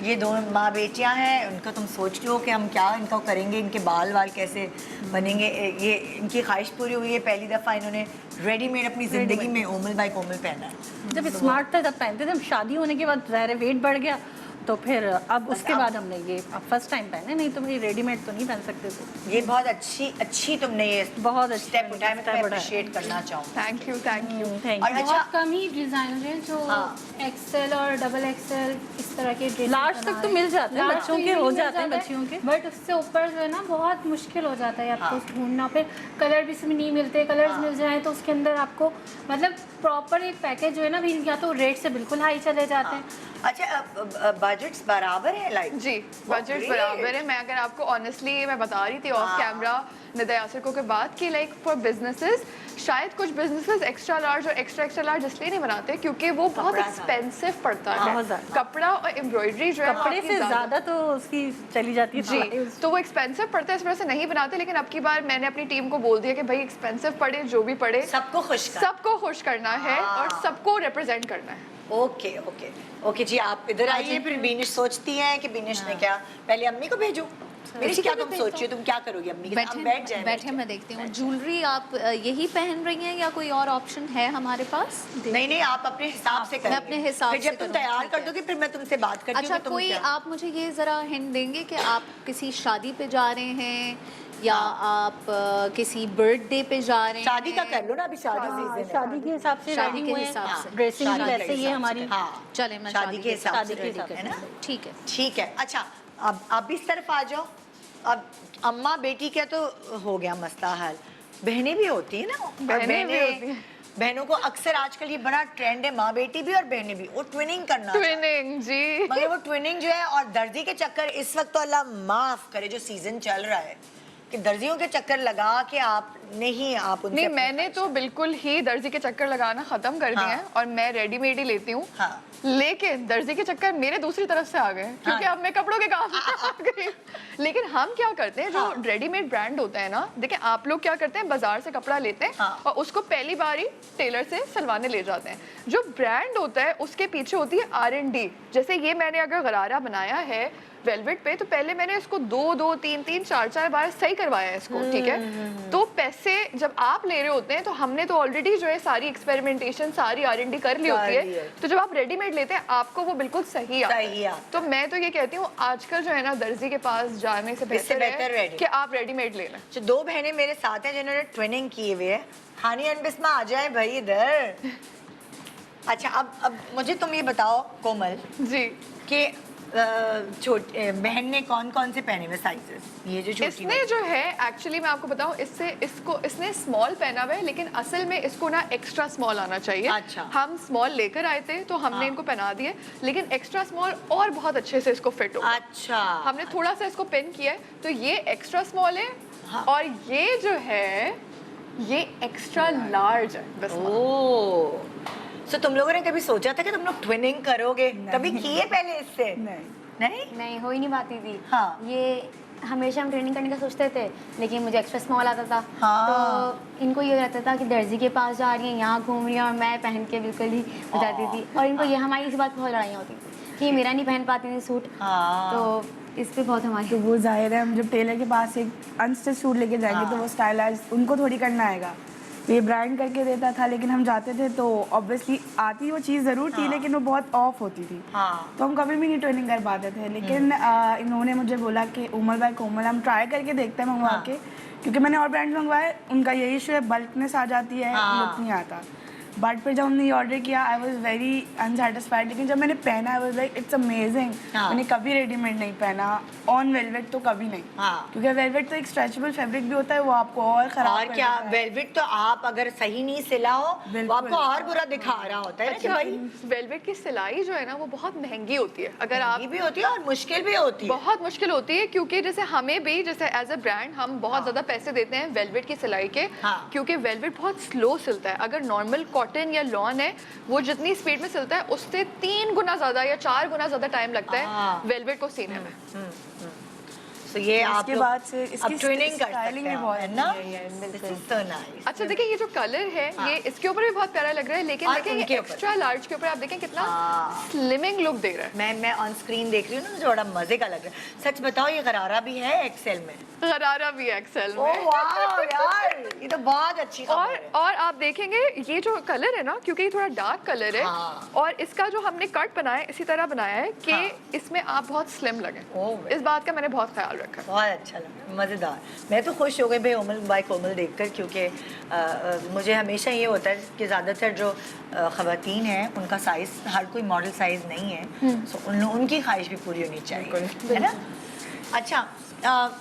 ये दो माँ बेटियाँ हैं। उनका तुम सोच रहे हो कि हम क्या इनका करेंगे, इनके बाल वाल कैसे बनेंगे। ये इनकी ख्वाहिश पूरी हुई है। पहली दफ़ा इन्होंने रेडीमेड अपनी ज़िंदगी में कोमल बाय कोमल पहना है। जब स्मार्ट था तब पहनते थे, हम शादी होने के बाद ज़ाहिर है वेट बढ़ गया, तो फिर अब उसके बाद हमने ये अब फर्स्ट टाइम पहने। नहीं तो भाई रेडीमेड तो नहीं पहन सकते थे। ये बहुत अच्छी तुमने ये बहुत अच्छी स्टेप उठाया। मैं तुम्हें step उठाया। अप्रिशिएट करना चाहूँगी। Thank you thank you. Thank और यू। अच्छा, बहुत कम ही डिजाइनर हैं जो हाँ। एक्सेल और डबल एक्सेल इस तरह के ड्रेस लार्ज तक तो मिल जाते हैं, बच्चों के हो जाते हैं, बच्चियों के। बट उससे ऊपर जो है ना बहुत मुश्किल हो जाता है आपको ढूंढना। फिर कलर भी इसमें नहीं मिलते, कलर्स मिल जाए तो उसके अंदर आपको मतलब प्रॉपर एक पैकेज जो है ना, भी या तो रेट से बिल्कुल हाई चले जाते हैं। अच्छा, बजट्स बराबर है लाइक? जी, बजट great. बराबर है। मैं अगर आपको ऑनेस्टली मैं बता रही थी ऑफ हाँ। कैमरा निदा यासिर को के बाद कि लाइक फॉर बिजनेसेस, शायद कुछ बिजनेसेस एक्स्ट्रा लार्ज और एक्स्ट्रा लार्ज इसलिए नहीं बनाते क्योंकि वो बहुत कपड़ा एक्सपेंसिव पड़ता है। बहुत ज़्यादा। कपड़ा और एम्ब्रॉयडरी जो है वो कपड़े आपकी से ज़्यादा तो उसकी चली जाती है जी, प्राइस। तो वो एक्सपेंसिव पड़ता है, इस वजह से नहीं बनाते। लेकिन अब की बार मैंने अपनी टीम को बोल दिया कि भाई एक्सपेंसिव पड़े जो भी पड़े, सबको खुश कर। सबको खुश करना है और सबको रिप्रेजेंट करना है। ओके ओके ओके जी, आप इधर आइए। फिर बीनिश सोचती हैं कि बीनिश ने क्या, पहले अम्मी को भेजो। बीनिश, क्या तुम सोच रही हो, तुम क्या करोगी अम्मी के साथ? हम बैठ जाएं। बैठे मैं देखती हूँ। ज्वेलरी आप यही पहन रही हैं या कोई और ऑप्शन है हमारे पास? नहीं नहीं, आप अपने हिसाब से करें। मैं अपने हिसाब फिर जब से तुम करूँ, तैयार ठीक कर है। दोगे फिर मैं तुमसे बात करती हूँ अच्छा, कि तुम कोई क्या। आप मुझे ये ज़रा हिंट देंगे कि आप किसी शादी पे जा रहे हैं या आप किसी बर्थडे पे जा रहे हैं? शादी का कर लो ना, अभी शादी सीजन है। शादी के हिसाब से शादी रेडी के हुए हिसाब हैं। से। ड्रेसिंग भी शादी के वैसे ही है हिसाब से। हमारी। हाँ, चले मैं शादी के हिसाब शादी से के ready हिसाब से। है ना। ठीक है। ठीक है। अच्छा, अब आप इस तरफ आ जाओ। अब अम्मा बेटी का तो हो गया मसला हल, बहनें भी होती है ना। और बहनें भी होती हैं। बहनों को अक्सर आजकल ये बड़ा ट्रेंड है, माँ बेटी भी और बहनें भी, वो ट्विनिंग करना चाहती हैं। ट्विनिंग जी। मगर वो ट्विनिंग जो है, और दर्जी के चक्कर इस वक्त तो अल्लाह माफ करे जो सीजन चल रहा है, कि दर्जियों के चक्कर लगा के आप नहीं, आप उनसे नहीं, अपनी मैंने तो बिल्कुल ही दर्जी के चक्कर लगाना खत्म कर दिया हाँ। है और मैं रेडीमेड ही लेती हूँ। हाँ। लेकिन दर्जी के चक्कर मेरे दूसरी तरफ से आ गए क्योंकि हाँ। अब मैं कपड़ों के काम में आ गई। लेकिन हम क्या करते हैं, जो हाँ। रेडीमेड ब्रांड होता है ना, देखिए आप लोग क्या करते हैं, बाजार से कपड़ा लेते हैं हाँ। और उसको पहली बार ही टेलर से सिलवाने ले जाते हैं। जो ब्रांड होता है उसके पीछे होती है R&D। जैसे ये मैंने अगर गरारा बनाया है वेलवेट पे, तो पहले मैंने इसको 2-3-4 बार सही करवाया है इसको, ठीक है। तो पैसे जब आप ले रहे होते हैं तो हमने तो ऑलरेडी जो है सारी एक्सपेरिमेंटेशन, सारी R&D कर ली होती है। तो जब आप रेडीमेड लेते हैं आपको वो बिल्कुल सही आता सही है। आता तो मैं तो ये कहती हूँ आजकल जो है ना, दर्जी के पास जाने से बेहतर बेहतर है ready। कि आप रेडीमेड ले लें। जो दो बहनें मेरे साथ हैं जिन्होंने ट्विनिंग किए हुए है, हानी एंड बिस्मा आ जाए भाई इधर। अच्छा, अब मुझे तुम ये बताओ कोमल जी। कि बहन ने कौन कौन से पहने हुए साइजेस? ये जो छोटी इसने जो है एक्चुअली मैं आपको बताऊं, इसने स्मॉल पहना हुआ है, लेकिन असल में इसको ना एक्स्ट्रा स्मॉल आना चाहिए। अच्छा। हम स्मॉल लेकर आए थे तो हमने इनको पहना दिए, लेकिन एक्स्ट्रा स्मॉल और बहुत अच्छे से इसको फिट हो। अच्छा, हमने थोड़ा सा इसको पिन किया है, तो ये एक्स्ट्रा स्मॉल है और ये जो है ये एक्स्ट्रा लार्ज है। बस ओह, सो तुम लोगों ने कभी सोचा था कि तुम लोग ट्विनिंग करोगे? कभी किए पहले इससे? नहीं? नहीं, हो ही नहीं पाती थी। हाँ। ये हमेशा हम ट्रेनिंग करने का सोचते थे, लेकिन मुझे एक्स्ट्रा स्मॉल आता था। हाँ। तो इनको ये रहता था कि दर्जी के पास जा रही हैं, यहाँ घूम रही हैं, और मैं पहन के बिल्कुल ही हो जाती थी। और इनको ये हमारी इस बात पर बहुत लड़ाइयाँ होती थी कि ये मेरा नहीं पहन पाती थी सूट। हाँ। तो इस पे बहुत हमारी तो वो जाहिर है, हम जब टेलर के पास एक अनस्टिच सूट लेके जाएंगे तो वो स्टाइलाइज उनको थोड़ी करना आएगा। ये ब्रांड करके देता था, लेकिन हम जाते थे तो ऑब्वियसली आती वो चीज़ ज़रूर थी, लेकिन वो बहुत ऑफ होती थी। तो हम कभी भी नहीं ट्रेनिंग कर पाते थे। लेकिन इन्होंने मुझे बोला कि उमर बाय कोमल हम ट्राई करके देखते हैं मंगवा के, क्योंकि मैंने और ब्रांड्स मंगवाए, उनका यही इशू है, बल्कनेस आ जाती है, लुक नहीं आता। बट फिर जब हमने ये ऑर्डर किया, आई वॉज वेरी अनसेटिस्फाइड। लेकिन जब मैंने पहना, I was like it's amazing. मैंने कभी रेडीमेड नहीं पहना, ऑन वेलवेट तो कभी नहीं। क्योंकि वेलवेट तो एक स्ट्रेचेबल फैब्रिक भी होता है, वो आपको और खराब और क्या, वेलवेट तो आप अगर सही नहीं सिला हो वो आपको और बुरा दिखा रहा होता है कि भाई वेलवेट की सिलाई जो है ना वो बहुत महंगी होती है। अगर आप भी होती है और मुश्किल भी होती है, बहुत मुश्किल होती है, क्योंकि जैसे हमें भी जैसे एज अ ब्रांड हम बहुत ज्यादा पैसे देते हैं वेलवेट की सिलाई के, क्योंकि वेलवेट बहुत स्लो सिलता है। अगर नॉर्मल कॉटन या लॉन है वो जितनी स्पीड में सिलता है उससे 3 गुना ज्यादा या 4 गुना ज्यादा टाइम लगता है वेलवेट को सीने में। तो ये आप इसके बाद से इसकी ट्रेनिंग कर स्टाइलिंग सकते भी हैं, बहुत है ना? अच्छी है, This is so nice. अच्छा देखिए, ये जो कलर है ये इसके ऊपर भी बहुत प्यारा लग रहा है, लेकिन और देखिए इनके ये ऊपर। एक्स्ट्रा लार्ज के ऊपर आप देखें कितना स्लिमिंग लुक दे रहा है। मैं ऑन स्क्रीन देख रही हूँ ना, मुझे बड़ा मजे का लग रहा है। सच बताओ, ये गरारा भी है एक्सेल में? गरारा भी है एक्सेल में। ओह वाह यार, ये तो बहुत अच्छी खबर है। और आप देखेंगे ये जो कलर है ना, क्योंकि ये थोड़ा डार्क कलर है और इसका जो हमने कट बनाया है इसी तरह बनाया है कि इसमें आप बहुत स्लिम लगे। इस बात का मैंने बहुत ख्याल रखा है। बहुत अच्छा लगा, मज़ेदार। मैं तो खुश हो गई भाई उमर बाय कोमल देखकर, क्योंकि मुझे हमेशा ये होता है कि ज़्यादातर जो ख़वातीन हैं उनका साइज़ हर कोई मॉडल साइज़ नहीं है, सो उनकी ख्वाहिश भी पूरी होनी चाहिए, है ना? अच्छा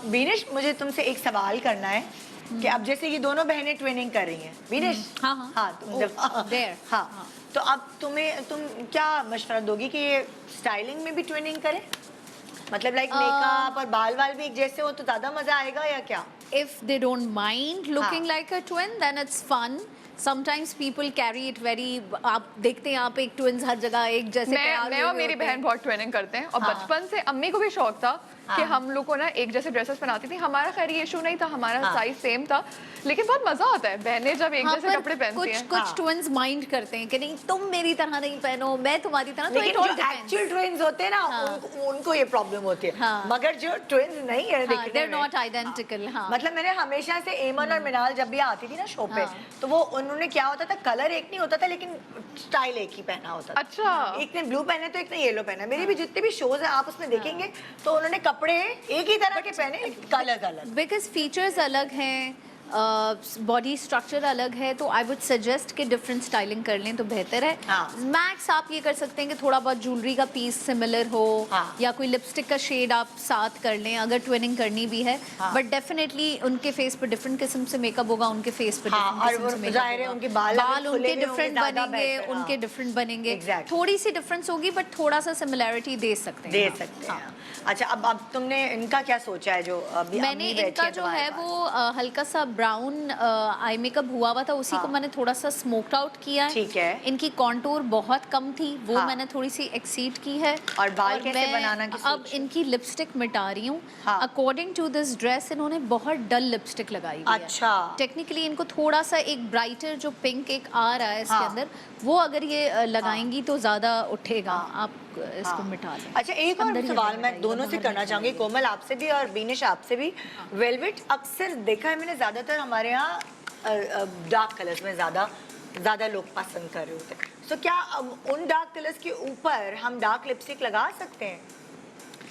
बीनिश, मुझे तुमसे एक सवाल करना है कि अब जैसे ये दोनों बहनें ट्रेनिंग कर रही हैं, बीनिश तुम जब हाँ, तो अब तुम क्या मशवरा दोगी कि ये स्टाइलिंग में भी ट्रेनिंग करें? मतलब लाइक मेकअप और बाल वाल भी एक जैसे हो तो ज्यादा मजा आएगा या क्या? If they don't mind looking like a twin, then it's fun. Sometimes people carry it very, आप देखते हैं यहाँ पे एक ट्विंस हर जगह एक जैसे मैं और मेरी बहन बहुत ट्रेनिंग करते हैं और बचपन से अम्मी को भी शौक था कि हम लोग को ना एक जैसे ड्रेसेस पहनाती थी। हमारा खैर ये इशू नहीं था, हमारा साइज सेम था, लेकिन बहुत मजा आता है बहनें जब एक जैसे कपड़े पहनती हैं। कुछ ट्विन्स माइंड करते हैं कि नहीं तुम मेरी तरह नहीं पहनो, मैं तुम्हारी तरह। तो लेकिन जो एक्चुअल ट्विन्स होते हैं ना उनको ये प्रॉब्लम होती है, मगर जो ट्विन्स नहीं है दिखने में, नॉट आइडेंटिकल। मतलब मैंने हमेशा से एमन और मिनाल जब भी आती थी ना शो पे, तो वो उन्होंने क्या होता था, कलर एक नहीं होता था लेकिन स्टाइल एक ही पहना होता था। अच्छा, एक ने ब्लू पहने तो एक ने येलो पहना। मेरी भी जितने भी शोज हैं आप उसमें देखेंगे तो उन्होंने कपड़े एक ही तरह के पहने, कलर अलग, बिकॉज फीचर्स अलग हैं, बॉडी स्ट्रक्चर अलग है, तो आई वुड सजेस्ट कि डिफरेंट स्टाइलिंग कर लें तो बेहतर है। मैक्स आप ये कर सकते हैं कि थोड़ा बहुत ज्वेलरी का पीस सिमिलर हो या कोई लिपस्टिक का शेड आप साथ कर लें अगर ट्विनिंग करनी भी है। बट डेफिनेटली उनके फेस पर डिफरेंट किस्म से मेकअप होगा, उनके फेस पर उनके बाल उनके डिफरेंट बनेंगे, उनके डिफरेंट बनेंगे, थोड़ी सी डिफरेंस होगी बट थोड़ा सा सिमिलैरिटी दे सकते हैं। अच्छा, अब तुमने इनका क्या सोचा है? जो अभी मैंने इनका जो है वो हल्का सा ब्राउन आई मेकअप हुआ था, उसी को मैंने थोड़ा सा स्मोक्ड आउट किया है। ठीक है। इनकी कॉन्टूर बहुत कम थी, वो मैंने थोड़ी सी एक्सीड की है। और बाल कैसे बनाना की अब इनकी लिपस्टिक मिटा रही हूँ। अकॉर्डिंग टू दिस ड्रेस इन्होंने बहुत डल लिपस्टिक लगाई हुई है। अच्छा। टेक्निकली इनको थोड़ा सा एक ब्राइटर जो पिंक एक आ रहा है इसके अंदर, वो अगर ये लगाएंगी तो ज्यादा उठेगा। आप इसको मिटा दें। अच्छा, एक और सवाल मैं दोनों से करना चाहूंगी, कोमल आपसे भी और बीनिश आपसे भी। वेलवेट अक्सर देखा है मैंने, ज्यादातर हमारे यहाँ डार्क कलर्स में ज्यादा लोग पसंद कर रहे होते हैं। तो क्या उन डार्क कलर्स के ऊपर हम डार्क लिपस्टिक लगा सकते हैं?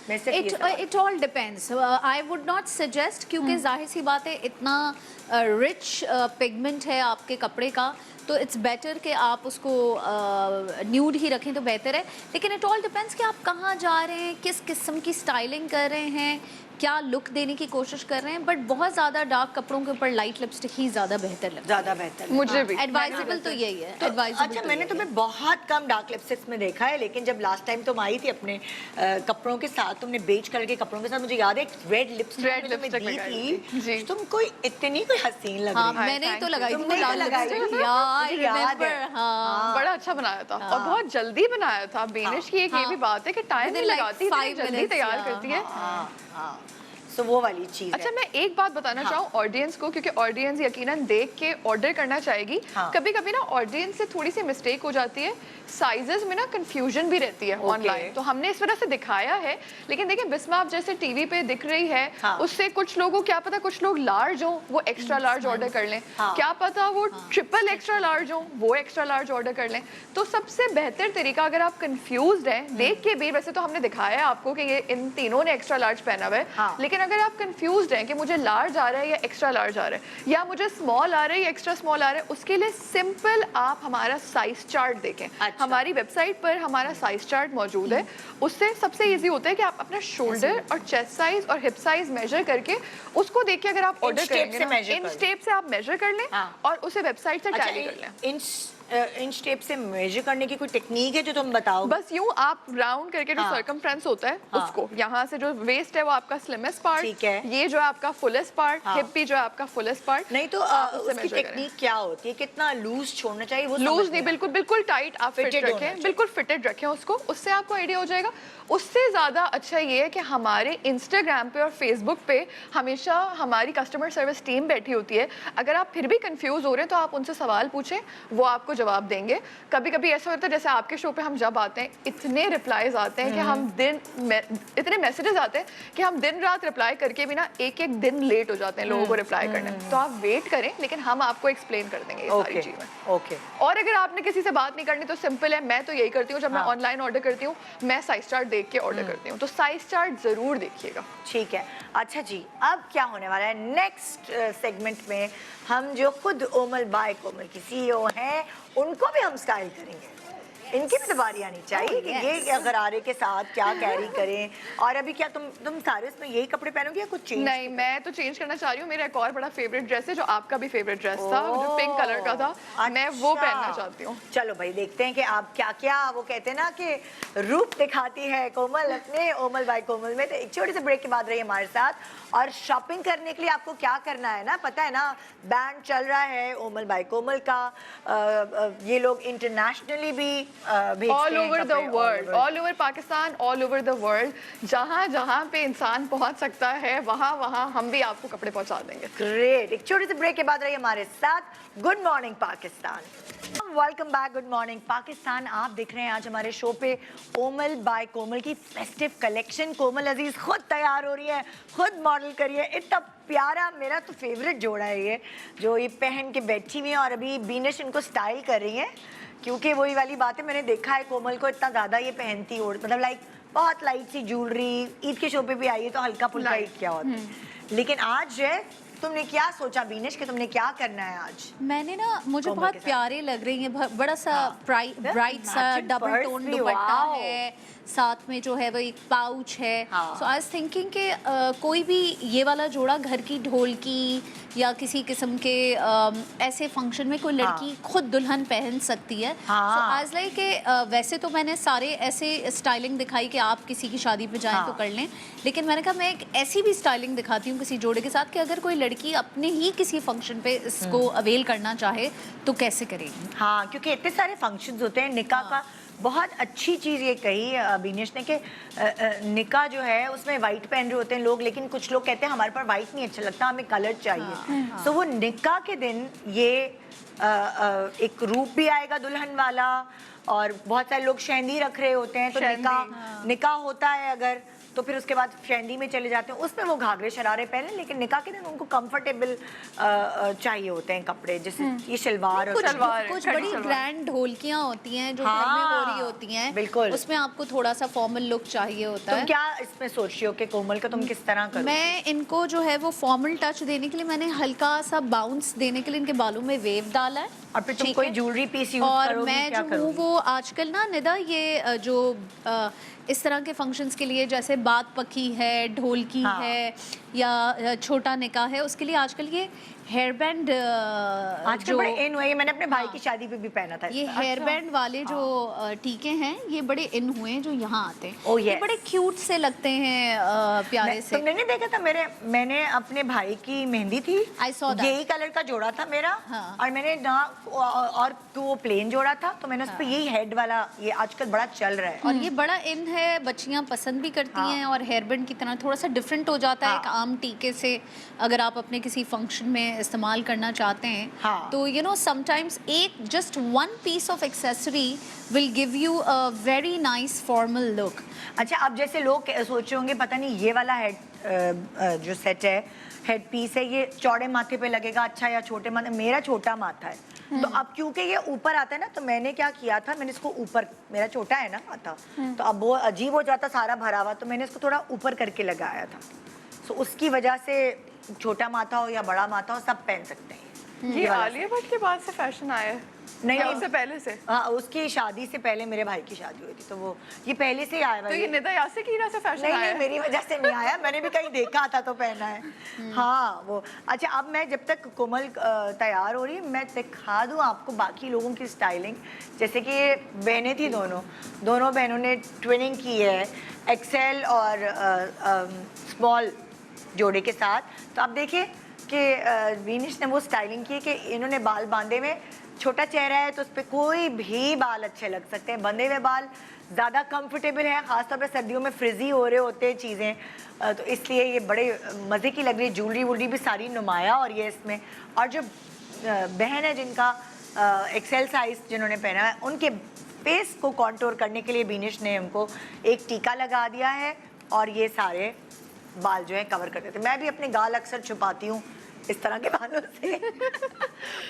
It all depends. I would not suggest, क्योंकि जाहिर सी बात है इतना रिच पिगमेंट है आपके कपड़े का, तो इट्स बेटर कि आप उसको न्यूड ही रखें तो बेहतर है। लेकिन इट ऑल डिपेंड्स कि आप कहाँ जा रहे हैं, किस किस्म की स्टाइलिंग कर रहे हैं, क्या लुक देने की कोशिश कर रहे हैं। बट बहुत ज़्यादा डार्क कपड़ों के ऊपर लाइट लिपस्टिक ही ज़्यादा बेहतर लगता है। ज़्यादा बेहतर मुझे भी एडवाइजेबल तो यही है। तो एडवाइजेबल अच्छा, मैंने तुम्हें बहुत कम डार्क लिपस्टिक्स में देखा है, लेकिन जब लास्ट टाइम तुम आई थी अपने कपड़ों के साथ, तुमने बेच कलर के कपड़ों के साथ, मुझे याद है रेड लिपस्टिक तुम्हें दी थी जी। तुम कोई इतनी कोई हसीन लग हाँ, रही थी। मैंने ही तो लगाई थी तुमने वो ही लाल लगाई लिपस्टिक। थी। यार मुझे याद है। रिमेंबर, हाँ। बड़ा अच्छा बनाया था और बहुत जल्दी बनाया था। बेनिश की एक ये भी बात है कि टाइम नहीं Within like लगाती, 5 इतनी जल्दी minutes, तैयार yeah. करती है। हाँ हाँ, सो वो वाली चीज़ अच्छा, है। मैं एक बात बताना चाहूँ ऑडियंस को, क्योंकि ऑडियंस यकीनन देख के ऑर्डर करना चाहेगी। हाँ। कभी कभी ना ऑडियंस से थोड़ी सी मिस्टेक हो जाती है, साइजेस में ना कंफ्यूजन भी रहती है ऑनलाइन। तो हमने इस वजह से दिखाया है, लेकिन देखिए बिस्मा आप जैसे टीवी पे दिख रही है, हाँ। उससे कुछ लोगों क्या पता, कुछ लोग लार्ज हो वो एक्स्ट्रा लार्ज ऑर्डर कर लें, क्या पता वो ट्रिपल एक्स्ट्रा लार्ज हो वो एक्स्ट्रा लार्ज ऑर्डर कर लें। तो सबसे बेहतर तरीका, अगर आप कंफ्यूज हैं देख के भी, वैसे तो हमने दिखाया है आपको कि ये इन तीनों ने एक्स्ट्रा लार्ज पहना हुआ है, लेकिन अगर आप कंफ्यूज हैं कि मुझे लार्ज आ रहा है या एक्स्ट्रा लार्ज आ रहा है, या मुझे स्मॉल आ रहा है या एक्स्ट्रा स्मॉल आ रहा है, उसके लिए सिंपल आप हमारा साइज चार्ट देखें। हमारी वेबसाइट पर हमारा साइज चार्ट मौजूद है। उससे सबसे इजी होता है कि आप अपना शोल्डर और चेस्ट साइज और हिप साइज मेजर करके उसको देख के अगर आप ऑर्डर करेंगे ना, इन स्टेप से आप मेजर कर लें और उसे वेबसाइट से टैली कर लें। इंच टेप से मेजर करने की कोई टेक्निक है जो तुम बताओ? बस यूं आप राउंड करके जो सर्कमफ्रेंस होता है उसको, यहाँ से जो वेस्ट है वो आपका स्लिमेस्ट पार्ट, ठीक है, ये जो है आपका फुलेस्ट पार्ट, हिप भी जो है आपका फुलेस्ट पार्ट। नहीं तो उसकी टेक्निक क्या होती है? कितना लूज छोड़ना चाहिए? वो लूज नहीं, बिल्कुल बिल्कुल टाइट आप फिट रखें, बिल्कुल फिटेड रखें उसको, उससे आपको आइडिया हो जाएगा। उससे ज़्यादा अच्छा ये है कि हमारे इंस्टाग्राम पे और फेसबुक पे हमेशा हमारी कस्टमर सर्विस टीम बैठी होती है। अगर आप फिर भी कंफ्यूज हो रहे हैं तो आप उनसे सवाल पूछें, वो आपको जवाब देंगे। कभी कभी ऐसा होता है जैसे आपके शो पे हम जब आते हैं, इतने रिप्लाईज आते हैं कि हम इतने मैसेजेस आते हैं कि हम दिन रात रिप्लाई करके भी ना एक एक दिन लेट हो जाते हैं लोगों को रिप्लाई करने में। तो आप वेट करें, लेकिन हम आपको एक्सप्लेन कर देंगे ये सारी चीज़ें। ओके। और अगर आपने किसी से बात नहीं करनी तो सिंपल है, मैं तो यही करती हूँ, जब मैं ऑनलाइन ऑर्डर करती हूँ मैं साइज चार्ट देख के ऑर्डर करती हूँ, तो साइज चार्ट जरूर देखिएगा। ठीक है। अच्छा जी, अब क्या होने वाला है नेक्स्ट सेगमेंट में? हम जो खुद ओमल बाय कोमल की CEO हैं, उनको भी हम स्टाइल करेंगे। इनकी भी तो बारी आनी चाहिए कि ये गरारे के साथ क्या कैरी करें। और अभी क्या तुम सारे इसमें यही कपड़े पहनोगे या कुछ चेंज? नहीं, मैं तो चेंज करना चाह रही हूँ। मेरा एक और बड़ा फेवरेट ड्रेस है जो आपका भी फेवरेट ड्रेस था, जो पिंक कलर का था, मैं वो पहनना चाहती हूँ। चलो भाई, देखते हैं कि आप क्या क्या, वो कहते हैं ना कि रूप दिखाती है कोमल अपने ओमल बाय कोमल में। तो एक छोटे से ब्रेक के बाद रही हमारे साथ। और शॉपिंग करने के लिए आपको क्या करना है ना, पता है ना, बैंड चल रहा है ओमल बाय कोमल का। ये लोग इंटरनेशनली भी all over the world, all over Pakistan, all over the world, जहाँ जहाँ पे इंसान पहुँच सकता है वहाँ वहाँ हम भी आपको कपड़े पहुँचा देंगे। ग्रेट। एक छोटे से ब्रेक के बाद रही हमारे साथ। Good morning Pakistan, welcome back. Good morning Pakistan. आप देख रहे हैं आज हमारे शो पे ओमल बाय कोमल की फेस्टिव कलेक्शन। कोमल अजीज खुद तैयार हो रही है, खुद मॉडल करी है। इतना प्यारा, मेरा तो फेवरेट जोड़ा है ये, जो ये पहन के बैठी हुई है। और अभी बीनिश इनको स्टाइल कर रही है, क्योंकि वही वाली बात है, मैंने देखा है कोमल को इतना ज़्यादा ये पहनती हो, मतलब लाइक बहुत लाइट सी ज्वेलरी। ईद के शो पे भी आई है तो हल्का फुल्का ईद क्या होता है, लेकिन आज जो है तुमने क्या सोचा बीनिश कि तुमने क्या करना है आज? मैंने ना, मुझे बहुत प्यारे लग रही हैं, बड़ा सा ब्राइट सा डबल टोन दुपट्टा है, साथ में जो है वो एक पाउच है। सो आई वाज थिंकिंग कि कोई भी ये वाला जोड़ा घर की ढोलकी या किसी किस्म के ऐसे फंक्शन में कोई लड़की खुद दुल्हन पहन सकती है। सो आई वाज लाइक कि वैसे तो मैंने सारे ऐसे स्टाइलिंग दिखाई कि आप किसी की शादी पे जाएं तो कर लें, लेकिन मैंने कहा मैं एक ऐसी भी स्टाइलिंग दिखाती हूँ किसी जोड़े के साथ कि अगर कोई लड़की अपने ही किसी फंक्शन पे इसको अवेल करना चाहे तो कैसे करेगी। हाँ, क्योंकि इतने सारे फंक्शंस होते हैं। निकाह का बहुत अच्छी चीज़ ये कही बीनिश ने कि निकाह जो है उसमें वाइट पहन रहे होते हैं लोग, लेकिन कुछ लोग कहते हैं हमारे पर वाइट नहीं अच्छा लगता, हमें कलर चाहिए। तो वो निकाह के दिन ये एक रूप भी आएगा दुल्हन वाला। और बहुत सारे लोग शहंदी रख रहे होते हैं, तो निकाह होता है अगर तो फिर उसके बाद फ्रेंडी में चले जाते हैं, उसमें वो घाघरे शरारे पहने, लेकिन निकाह के दिन उनको कंफर्टेबल चाहिए होते हैं कपड़े, जैसे ये शलवार और कुछ बड़ी ग्रैंड ढोलकियां होती हैं जो घर में हो रही होती हैं, बिल्कुल, उसमें आपको थोड़ा सा फॉर्मल लुक चाहिए होता है। तुम क्या इसमें सोच रही हो कि कोमल का तुम किस तरह करो? मैं इनको जो है वो फॉर्मल टच देने के लिए मैंने हल्का सा बाउंस देने के लिए इनके बालों में वेव डाला है, और फिर तुम कोई ज्वेलरी पीस यूज और करोगी, मैं क्या जो हूँ करोगी? वो आजकल ना निदा ये जो इस तरह के फंक्शंस के लिए जैसे बात पकी है, ढोलकी है या छोटा निकाह है, उसके लिए आजकल ये हेयर बैंड आजकल बड़े इन हुए, मैंने अपने भाई की शादी पे भी पहना था। ये हेयर बैंड वाले जो टीके हैं ये बड़े इन हुए हैं जो यहाँ आते हैं। Oh, ये yes. बड़े क्यूट से लगते हैं, प्यारे से। तुमने नहीं देखा था मैंने अपने भाई की मेहंदी थी, I saw that. यही कलर का जोड़ा था मेरा, हाँ. और मैंने ना और वो प्लेन जोड़ा था, तो मैंने उस पर यही हेड वाला, ये आजकल बड़ा चल रहा है और ये बड़ा इन है, बच्चियां पसंद भी करती हैं, और हेयर बैंड की तरह थोड़ा सा डिफरेंट हो जाता है एक आम टीके से, अगर आप अपने किसी फंक्शन में इस्तेमाल करना चाहते हैं। तो यू नो समटाइम्स एक just one piece of accessory will give you a very nice formal look. अच्छा, अब जैसे लोग सोचे होंगे पता नहीं ये वाला हेड जो सेट है, हेड पीस है, ये चौड़े माथे पे लगेगा अच्छा या छोटे माथे, मेरा छोटा माथा है, तो अब क्योंकि ये ऊपर आता है ना, तो मैंने क्या किया था, मैंने इसको ऊपर, मेरा छोटा है ना माथा, तो अब वो अजीब हो जाता सारा भरा हुआ, तो मैंने इसको थोड़ा ऊपर करके लगाया था, तो उसकी वजह से छोटा माथा हो या बड़ा माथा हो सब पहन सकते हैं। ये आलिया भट्ट के बाद से फैशन आया है? नहीं, उससे पहले से? हाँ, उसकी शादी से पहले मेरे भाई की शादी हुई थी, तो वो ये पहले से ही आया। तो ये निदा यासिर की वजह से फैशन नहीं, आया नहीं, मेरी वजह से नहीं आया, मैंने भी कहीं देखा था तो पहना है। हाँ वो अच्छा, अब मैं जब तक कोमल तैयार हो रही है, मैं दिखा दूँ आपको बाकी लोगों की स्टाइलिंग। जैसे कि ये बहनें थी, दोनों बहनों ने ट्विनिंग की है, एक्सेल और स्मॉल जोड़े के साथ। तो आप देखिए कि वीनिश ने वो स्टाइलिंग की है कि इन्होंने बाल बांधे हुए, छोटा चेहरा है तो उस पर कोई भी बाल अच्छे लग सकते हैं, बंधे हुए बाल ज़्यादा कंफर्टेबल है, ख़ासतौर पे सर्दियों में फ्रिजी हो रहे होते हैं चीज़ें, तो इसलिए ये बड़े मज़े की लग रही है। ज्वेलरी वुलरी भी सारी नुमाया और ये इसमें, और जो बहन है जिनका एक्सेल साइज जिन्होंने पहना है, उनके फेस को कॉन्टोर करने के लिए बीनिश ने उनको एक टीका लगा दिया है, और ये सारे बाल जो है कवर कर देते। मैं भी अपने गाल अक्सर छुपाती हूँ इस तरह के बालों से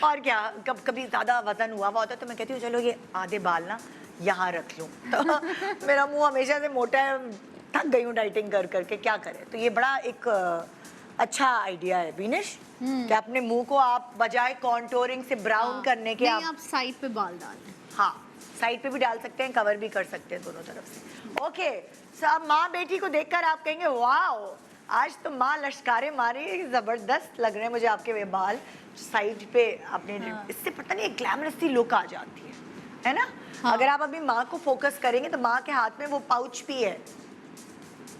और क्या, कभी ज़्यादा वजन हुआ होता है तो मैं कहती हूँ चलो ये आधे बाल ना यहाँ रख लूँ, तो मेरा मुंह हमेशा से मोटा है, थक गई हूँ डाइटिंग कर करके, क्या करें। तो ये बड़ा एक अच्छा आइडिया है बीनिश, कि अपने मुंह को आप बजाय कॉन्टोरिंग से ब्राउन करने के आप साइड पे बाल डालें। हाँ, साइड पे भी डाल सकते हैं, कवर भी कर सकते हैं दोनों तरफ से। ओके, सो अब माँ बेटी को देखकर आप कहेंगे वाओ, आज तो माँ लश्कारे मारी, जबरदस्त लग रहे हैं मुझे आपके वे बाल साइड पे आपने। इससे पता नहीं एक ग्लैमरस सी लुक आ जाती है ना। अगर आप अभी माँ को फोकस करेंगे तो माँ के हाथ में वो पाउच भी है,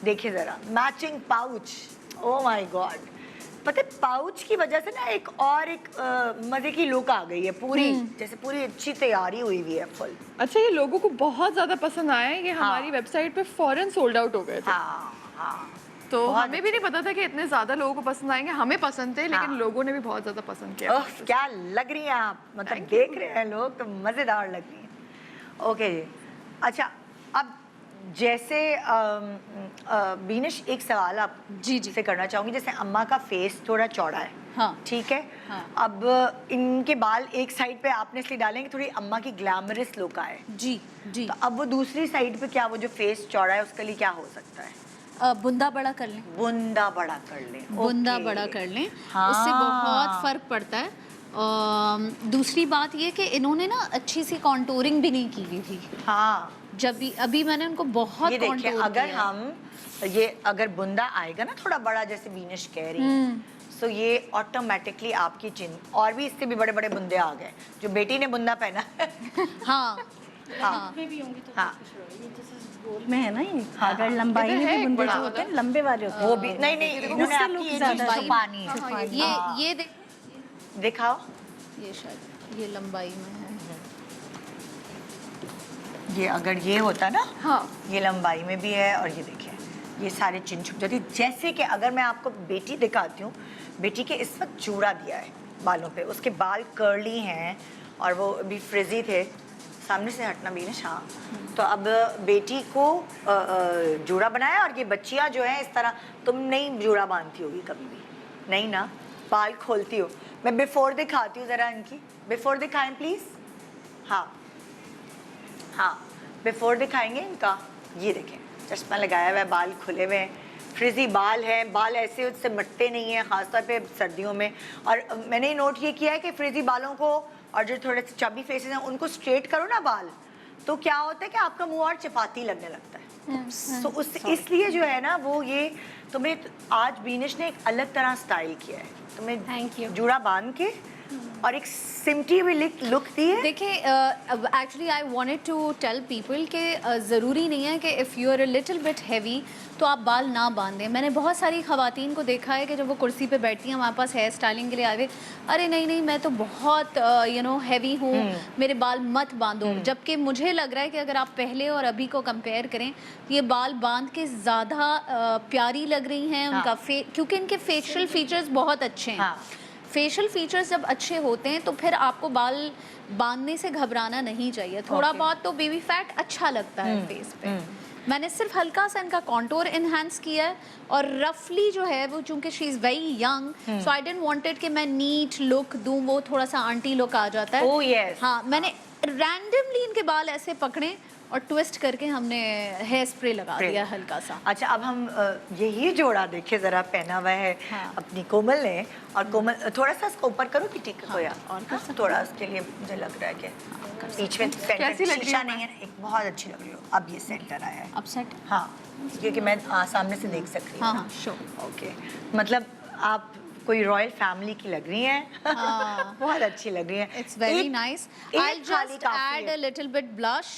देखिए जरा, matching pouch. Oh my God, पता है पाउच की वजह से ना एक मजे की लुक आ गई है पूरी, जैसे पूरी अच्छी तैयारी हुई हुई है फुल। अच्छा, ये लोगों को बहुत ज्यादा पसंद आया है, ये हमारी वेबसाइट पे फौरन सोल्ड आउट हो गए थे। हाँ, तो हमें भी नहीं पता था कि इतने ज्यादा लोगों को पसंद आएंगे, हमें पसंद थे, लेकिन लोगों ने भी बहुत ज्यादा पसंद किया। ओह, क्या लग रही हैं आप, मतलब देख रहे हैं लोग तो मजेदार लग रही हैं। ओके जी, अच्छा अब जैसे बीनिश एक सवाल आप जी से करना चाहूंगी, जैसे अम्मा का फेस थोड़ा चौड़ा है, हाँ, ठीक है, हाँ। अब इनके बाल एक साइड पे आपने इसलिए डालेंगे थोड़ी अम्मा की ग्लैमरस लुक आए। जी जी। तो अब वो दूसरी साइड पे क्या, वो जो फेस चौड़ा है उसके लिए क्या हो सकता है? बुंदा बड़ा कर लें, बुंदा बड़ा कर लें, बुंदा ओके। बड़ा कर लें, हाँ। उससे बहुत फर्क पड़ता है। दूसरी बात ये कि इन्होंने ना अच्छी सी कॉन्टोरिंग भी नहीं की हुई थी। हाँ, जब भी अभी मैंने उनको बहुत ये देखिए, कॉन्टोर अगर किया। हम ये अगर बुंदा आएगा ना थोड़ा बड़ा, जैसे बीनिश कह रही है, सो ये ऑटोमेटिकली आपकी चिन, और भी इससे भी बड़े बड़े बुंदे आ गए, जो बेटी ने बुंदा पहना है। हाँ हाँ, में भी होंगी तो हाँ, गोल में है ना ये, अगर लंबाई में भी बुंदे जो होते हैं लंबे वाले होते हैं, वो भी नहीं नहीं, इन्होंने उससे आपकी look ये चीज़ ज़्यादा छुपानी है। ये दिखाओ, ये शायद ये लंबाई में है। ये अगर ये होता ना, हाँ, ये लंबाई में भी है, और ये देखिए ये सारे चिन छुप जाती। जैसे कि अगर मैं आपको बेटी दिखाती हूँ, बेटी के इस वक्त जूड़ा दिया है बालों पे, उसके बाल कर्ली हैं और वो अभी फ्रिजी थे, सामने से हटना भी ना। हाँ, तो अब बेटी को जूड़ा बनाया, और ये बच्चियां जो है इस तरह, तुम नहीं जूड़ा बांधती होगी कभी भी, नहीं ना, बाल खोलती हो। मैं बिफोर दिखाती हूँ ज़रा इनकी, बिफोर दिखाएं प्लीज़। हाँ हाँ, बिफोर दिखाएंगे इनका। ये देखें, चश्मा लगाया हुआ है, बाल खुले हुए हैं, फ्रिजी बाल हैं, बाल ऐसे उससे मटते नहीं हैं, ख़ासतौर पे सर्दियों में। और मैंने नोट ये किया है कि फ्रिजी बालों को और जो थोड़े से चबी फेसेस हैं उनको स्ट्रेट करो ना बाल, तो क्या होता है कि आपका मुंह और चपाती लगने लगता है। तो उस इसलिए जो है ना वो ये तुम्हें आज बीनिश ने एक अलग तरह स्टाइल किया है, तुम्हें Thank you. जूड़ा बांध के और एक सिमटी हुई लुक दी है। देखिए actually I wanted to tell people कि ज़रूरी नहीं है कि if you are a little bit heavy तो आप बाल ना बांधें। मैंने बहुत सारी ख़वातीन को देखा है कि जब वो कुर्सी पे बैठती हैं हमारे पास हेयर स्टाइलिंग के लिए आए हुए, अरे नहीं नहीं मैं तो बहुत यू नो हैवी हूँ, मेरे बाल मत बांधो। जबकि मुझे लग रहा है कि अगर आप पहले और अभी को कंपेयर करें, ये बाल बांध के ज़्यादा प्यारी लग रही हैं। उनका क्योंकि इनके फेशियल फीचर्स बहुत अच्छे हैं। फेशियल फीचर्स जब अच्छे होते हैं तो फिर आपको बाल बांधने से घबराना नहीं चाहिए। थोड़ा बहुत तो बेबी फैट अच्छा लगता है फेस पे। मैंने सिर्फ हल्का सा इनका कॉन्टोर इन्हांस किया है, और रफली जो है वो चूंकि she is very young, so I didn't wanted कि मैं नीट लुक दूं, वो थोड़ा सा आंटी लुक आ जाता है। Oh, yes. हाँ, मैंने रैंडमली इनके बाल ऐसे पकड़े और ट्विस्ट करके हमने हेयर स्प्रे लगा दिया हल्का सा। अच्छा, अब हम यही जोड़ा देखे जरा, पहना हुआ है अपनी कोमल ने, और कोमल थोड़ा सा इसको ऊपर करो कि ठीक हो या और थोड़ा उसके लिए मुझे लग रहा है कि बीच में कैसी लग रही शीशा हूँ नहीं है, एक बहुत अच्छी लग रही हो। अब ये सेंटर आया है, अब सेट। हाँ, क्योंकि मैं सामने से देख सकती हूँ। हाँ हाँ श्योर। ओके, मतलब आप कोई रॉयल फैमिली की लग रही हैं। बहुत अच्छी लग रही हैं। It's very nice. I just add a little bit blush.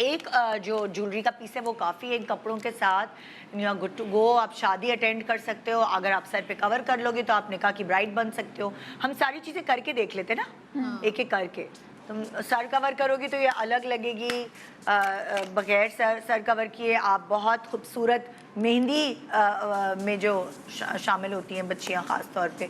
एक जो ज्वेलरी का पीस है वो काफ़ी है इन कपड़ों के साथ। You are good to go. आप शादी अटेंड कर सकते हो, अगर आप सर पे कवर कर लोगे तो आप निकाह की ब्राइड बन सकते हो। हम सारी चीज़ें करके देख लेते ना, एक एक करके। तुम सर कवर करोगी तो ये अलग लगेगी, बगैर सर कवर किए आप बहुत खूबसूरत मेहंदी में जो शामिल होती हैं बच्चियां ख़ास तौर पे,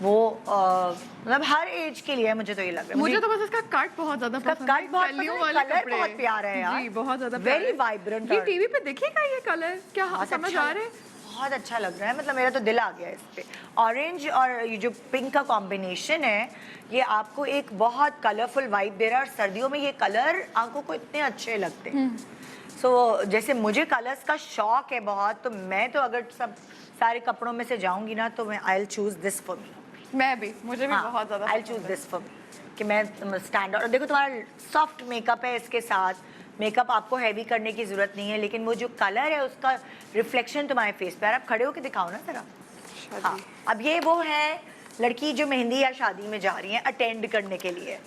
वो मतलब हर एज के लिए है। मुझे तो ये लग रहा है, मुझे तो बस इसका कट बहुत ज्यादा पसंद है। कट बहुत कलियों पसंद है, वाले कलर कपड़े। बहुत प्यारा है यार। जी, बहुत ज्यादा वेरी वाइब्रेंट। ये टीवी पे दिखेगा ये कलर, क्या बहुत समझ अच्छा आ रहे हैं? बहुत अच्छा लग रहा है, मतलब मेरा तो दिल आ गया इस पे। ऑरेंज और ये जो पिंक का कॉम्बिनेशन है, ये आपको एक बहुत कलरफुल वाइब दे रहा है, और सर्दियों में ये कलर आंखों को इतने अच्छे लगते हैं। सो जैसे मुझे कलर्स का शौक है बहुत, तो मैं तो अगर सब सारे कपड़ों में से जाऊंगी ना तो मैं I will choose this for me. मैं भी, मुझे भी बहुत ज्यादा I will choose this for me कि मैं स्टैंड आउट। और देखो तुम्हारा सॉफ्ट मेकअप है, इसके साथ मेकअप आपको हैवी करने की जरूरत नहीं है, लेकिन वो जो कलर है उसका रिफ्लेक्शन तुम्हारे फेस पे। आप खड़े होके दिखाओ ना जरा। हाँ, अब ये वो है लड़की जो मेहंदी या शादी में जा रही है अटेंड करने के लिए,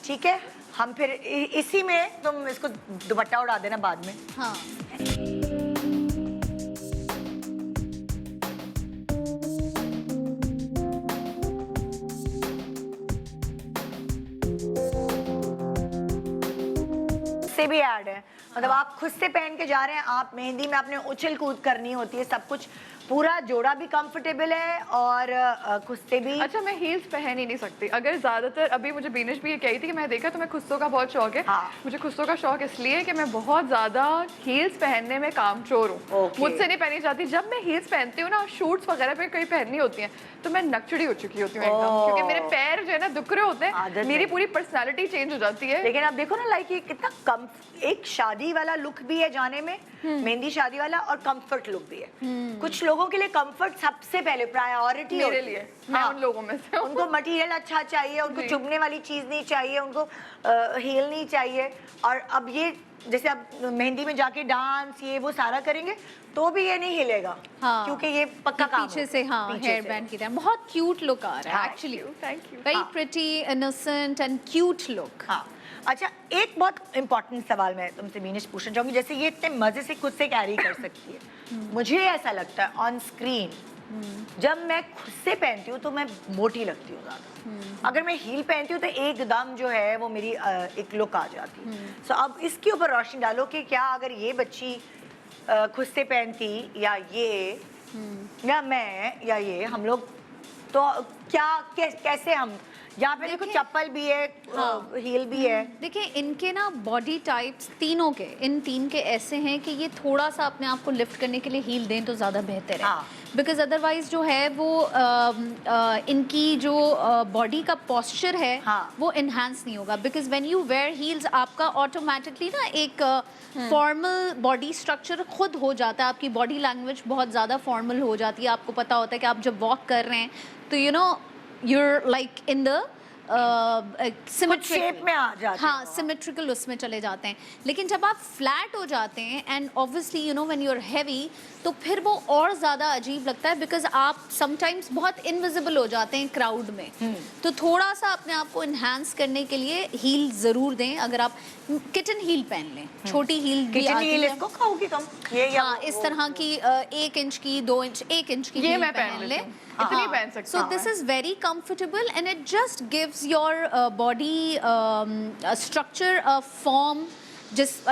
ठीक है। हम फिर इसी में तुम इसको दुपट्टा उड़ा देना बाद में। हाँ, से भी ऐड है, मतलब आप खुद से पहन के जा रहे हैं, आप मेहंदी में आपने उछल कूद करनी होती है, सब कुछ पूरा जोड़ा भी कंफर्टेबल है और खुद से भी। अच्छा, मैं हील्स पहन ही नहीं सकती। अगर ज्यादातर अभी मुझे बीनिश भी ये कही थी कि मैं देखा तो मैं खुस्सों का बहुत शौक है। हाँ। मुझे खुस्सों का शौक इसलिए कि मैं बहुत ज्यादा हील्स पहनने में कामचोर हूँ। Okay. मुझसे नहीं पहनी जाती। जब मैं हील्स पहनती हूँ ना, शूट्स वगैरह पे कहीं पहननी होती हैं, तो मैं नकचड़ी हो चुकी होती हूँ एकदम, क्योंकि मेरे पैर जो है ना दुख रहे होते आदत हैं, है। मेरी पूरी पर्सनैलिटी चेंज हो जाती है। लेकिन आप देखो ना, लाइक ये कितना कम, एक शादी वाला लुक भी है जाने में, मेहंदी शादी वाला, और कंफर्ट लुक भी है। कुछ लोगों के लिए कंफर्ट सबसे पहले प्रायोरिटी मेरे लिए, मैं उन लोगों में से हूँ। उनको मटेरियल अच्छा चाहिए, उनको चुभने वाली चीज नहीं चाहिए, उनको हील नहीं चाहिए। और अब ये जैसे अब मेहंदी में जाके डांस ये वो सारा करेंगे तो भी ये नहीं हिलेगा। हाँ, क्योंकि ये पक्का काम पीछे होगा। से, हाँ, पीछे हेयर से। बैंड की तरह बहुत क्यूट लुक आ रहा है हाँ, actually. Thank you. Very pretty, innocent and cute look. हाँ, अच्छा, एक बहुत इंपॉर्टेंट सवाल मैं तुमसे बीनिश पूछना चाहूंगी। जैसे ये इतने मजे से खुद से कैरी कर सकती है, मुझे ऐसा लगता है ऑन स्क्रीन जब मैं खुद से पहनती हूँ तो मैं मोटी लगती हूँ ज़्यादा। अगर मैं हील पहनती हूँ तो एकदम जो है वो मेरी एक लुक आ जाती है। सो अब इसके ऊपर रोशनी डालो कि क्या अगर ये बच्ची खुद से पहनती, या ये या मैं या ये हम लोग, तो क्या कैसे हम यहाँ पे देखो चप्पल भी है, हील भी है। देखिए इनके ना बॉडी टाइप्स तीनों के, इन तीन के ऐसे हैं कि ये थोड़ा सा अपने आप को लिफ्ट करने के लिए हील दें तो ज़्यादा बेहतर है, बिकॉज अदरवाइज जो है वो इनकी जो बॉडी का पॉस्चर है वो इन्हांस नहीं होगा, because when you wear heels आपका ऑटोमेटिकली ना एक फॉर्मल बॉडी स्ट्रक्चर खुद हो जाता है, आपकी बॉडी लैंग्वेज बहुत ज़्यादा फॉर्मल हो जाती है। आपको पता होता है कि आप जब वॉक कर रहे हैं तो you no you're like in the shape में आ जाते हाँ सिमेट्रिकल उसमें चले जाते हैं। लेकिन जब आप फ्लैट हो जाते हैं and obviously you know when you are heavy तो फिर वो और ज़्यादा अजीब लगता है, बिकॉज आप समटाइम्स बहुत इनविजिबल हो जाते हैं क्राउड में। तो थोड़ा सा अपने आप को इन्हांस करने के लिए हील ज़रूर दें। अगर आप किटन हील पहन लें, छोटी हील भी किचन आती हील है, इसको खाओगी तुम ये हाँ इस तरह की 1 इंच की 2 इंच 1 इंच की ये हील मैं पहन लें, इतनी पहन सकती so हूँ। this is very comfortable and it just gives your body a structure, a form, just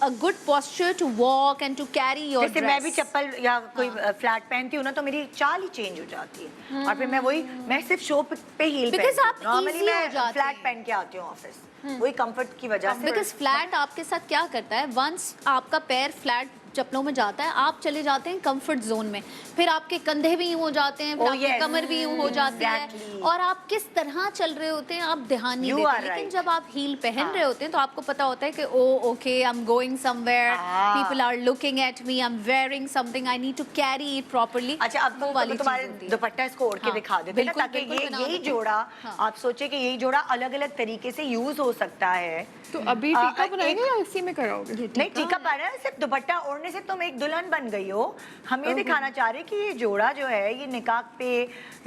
a good posture to walk and to carry your जैसे dress. मैं भी चप्पल या कोई फ्लैट पहनती हूँ ना तो मेरी चाल ही चेंज हो जाती है और फिर मैं वही मैं सिर्फ शो पे हील Because आप नॉर्मली easy हो मैं जाते फ्लैट हैं। पहन के आती हूँ ऑफिस, वही कंफर्ट की वजह से। बिकॉज फ्लैट आपके साथ क्या करता है, वंस आपका पैर फ्लैट चप्पलों में जाता है आप चले जाते हैं कंफर्ट जोन में, फिर आपके कंधे भी यूं हो जाते हैं, फिर आपकी कमर भी यूं हो जाती है और आप किस तरह चल रहे होते हैं आप ध्यान नहीं देते। लेकिन जब आप हील पहन रहे होते हैं तो आपको पता होता है कि oh okay I am going somewhere, people are looking at me, I am wearing something, I need to carry it properly. अच्छा अब तो तुम्हारे दुपट्टा इसको ओढ़ के दिखा देते हैं ताकि यही जोड़ा आप सोचे कि यही जोड़ा अलग अलग तरीके से यूज हो सकता है। तो अभी टीका बनाएंगे या इसी में कराओगे? नहीं टीका पहना है, सिर्फ दुपट्टा ओढ़ने से तुम एक दुल्हन बन गई हो। हम ये दिखाना चाह रहे हैं कि ये जोड़ा जो है ये निकाह पे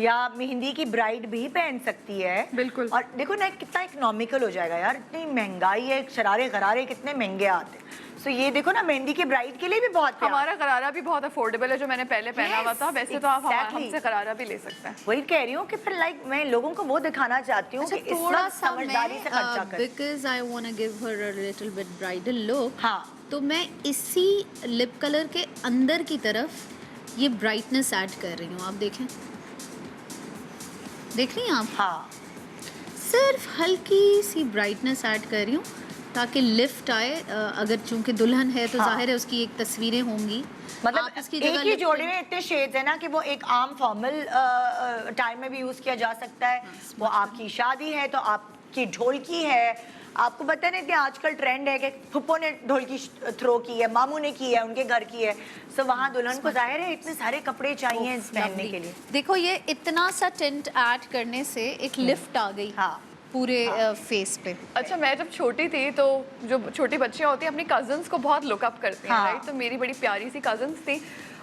या मेहंदी की ब्राइड भी पहन सकती है। बिल्कुल। और देखो ना कितना इकोनॉमिकल हो जाएगा यार, इतनी महंगाई है, शरारे गरारे कितने महंगे आते हैं। सो ये देखो ना मेहंदी की ब्राइड के लिए भी बहुत प्यारा। हमारा गरारा भी बहुत अफोर्डेबल है जो मैंने पहले पहना हुआ था। वैसे तो आप हमसे गरारा भी ले सकते हैं। वही कह रही हूँ कि फिर लाइक मैं लोगों को वो दिखाना चाहती हूँ कि इस वक्त समझदारी से खर्चा करें। Because I want to give her a little bit bridal look, हाँ तो मैं इसी लिप कलर के अंदर की तरफ ये ब्राइटनेस ऐड कर रही हूँ। आप देखें, देख रही हैं आप? हाँ सिर्फ हल्की सी ब्राइटनेस ऐड कर रही हूँ ताकि लिफ्ट आए। अगर चूंकि दुल्हन है तो जाहिर है उसकी एक तस्वीरें होंगी, मतलब एक ही जोड़े में इतने शेड्स है ना कि वो एक आम फॉर्मल टाइम में भी यूज किया जा सकता है। वो आपकी शादी है तो आपकी ढोलकी है, आपको पता नहीं कि आजकल ट्रेंड है कि फुप्पो ने ढोलकी थ्रो की है, मामू ने की है, उनके घर की है, सो वहाँ दुल्हन को जाहिर है इतने सारे कपड़े चाहिए पहनने के लिए। देखो ये इतना सा टिंट ऐड करने से एक लिफ्ट आ गई पूरे फेस पे। अच्छा मैं जब छोटी थी तो जो छोटी बच्चियाँ होती हैं अपनी कजन्स को बहुत लुकअप करती हैं, राइट? तो मेरी बड़ी प्यारी सी कजन्स थी,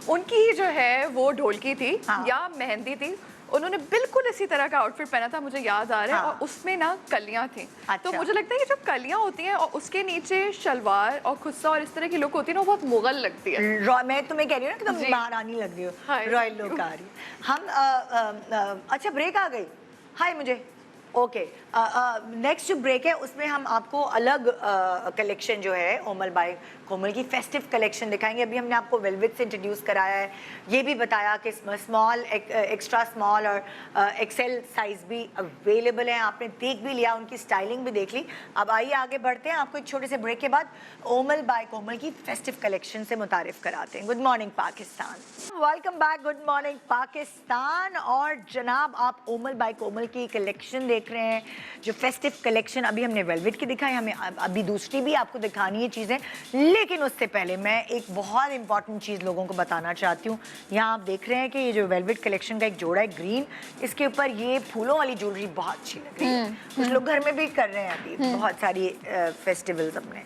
उनकी जो है वो ढोलकी थी या मेहंदी थी, उन्होंने बिल्कुल इसी तरह का आउटफिट पहना था, मुझे याद आ रहा है। और उसमें ना कलियां थी। तो मुझे लगता है कि जब कलियां होती हैं और उसके नीचे शलवार और खुस्सा और इस तरह की लुक होती है ना वो बहुत मुगल लगती है। मैं तुम्हें कह रही हूँ ना कि तुम महारानी लग रही हो, रॉयल लुक आ रही है। हम अच्छा ब्रेक आ गई, हाय मुझे ओके नेक्स्ट जो ब्रेक है उसमें हम आपको अलग कलेक्शन जो है ओमल बाय कोमल की फेस्टिव कलेक्शन दिखाएंगे। अभी हमने आपको वेलवेट से इंट्रोड्यूस कराया है, ये भी बताया कि स्मॉल एक्स्ट्रा स्मॉल और एक्सेल साइज भी अवेलेबल है, आपने देख भी लिया, उनकी स्टाइलिंग भी देख ली। अब आइए आगे बढ़ते हैं, आपको एक छोटे से ब्रेक के बाद ओमल बाय कोमल की फेस्टिव कलेक्शन से मुतारिफ कराते हैं। Good morning Pakistan, welcome back, good morning Pakistan. और जनाब आप ओमल बाय कोमल की कलेक्शन देख रहे हैं, जो फेस्टिव कलेक्शन अभी हमने वेलवेट की दिखाई, हमें अभी दूसरी भी आपको दिखानी है चीज़ें, लेकिन उससे पहले मैं एक बहुत इंपॉर्टेंट चीज़ लोगों को बताना चाहती हूँ। यहाँ आप देख रहे हैं कि ये जो वेलवेट कलेक्शन का एक जोड़ा है ग्रीन, इसके ऊपर ये फूलों वाली ज्वेलरी बहुत अच्छी लग रही है। कुछ लोग घर में भी कर रहे हैं अभी बहुत सारी फेस्टिवल्स अपने।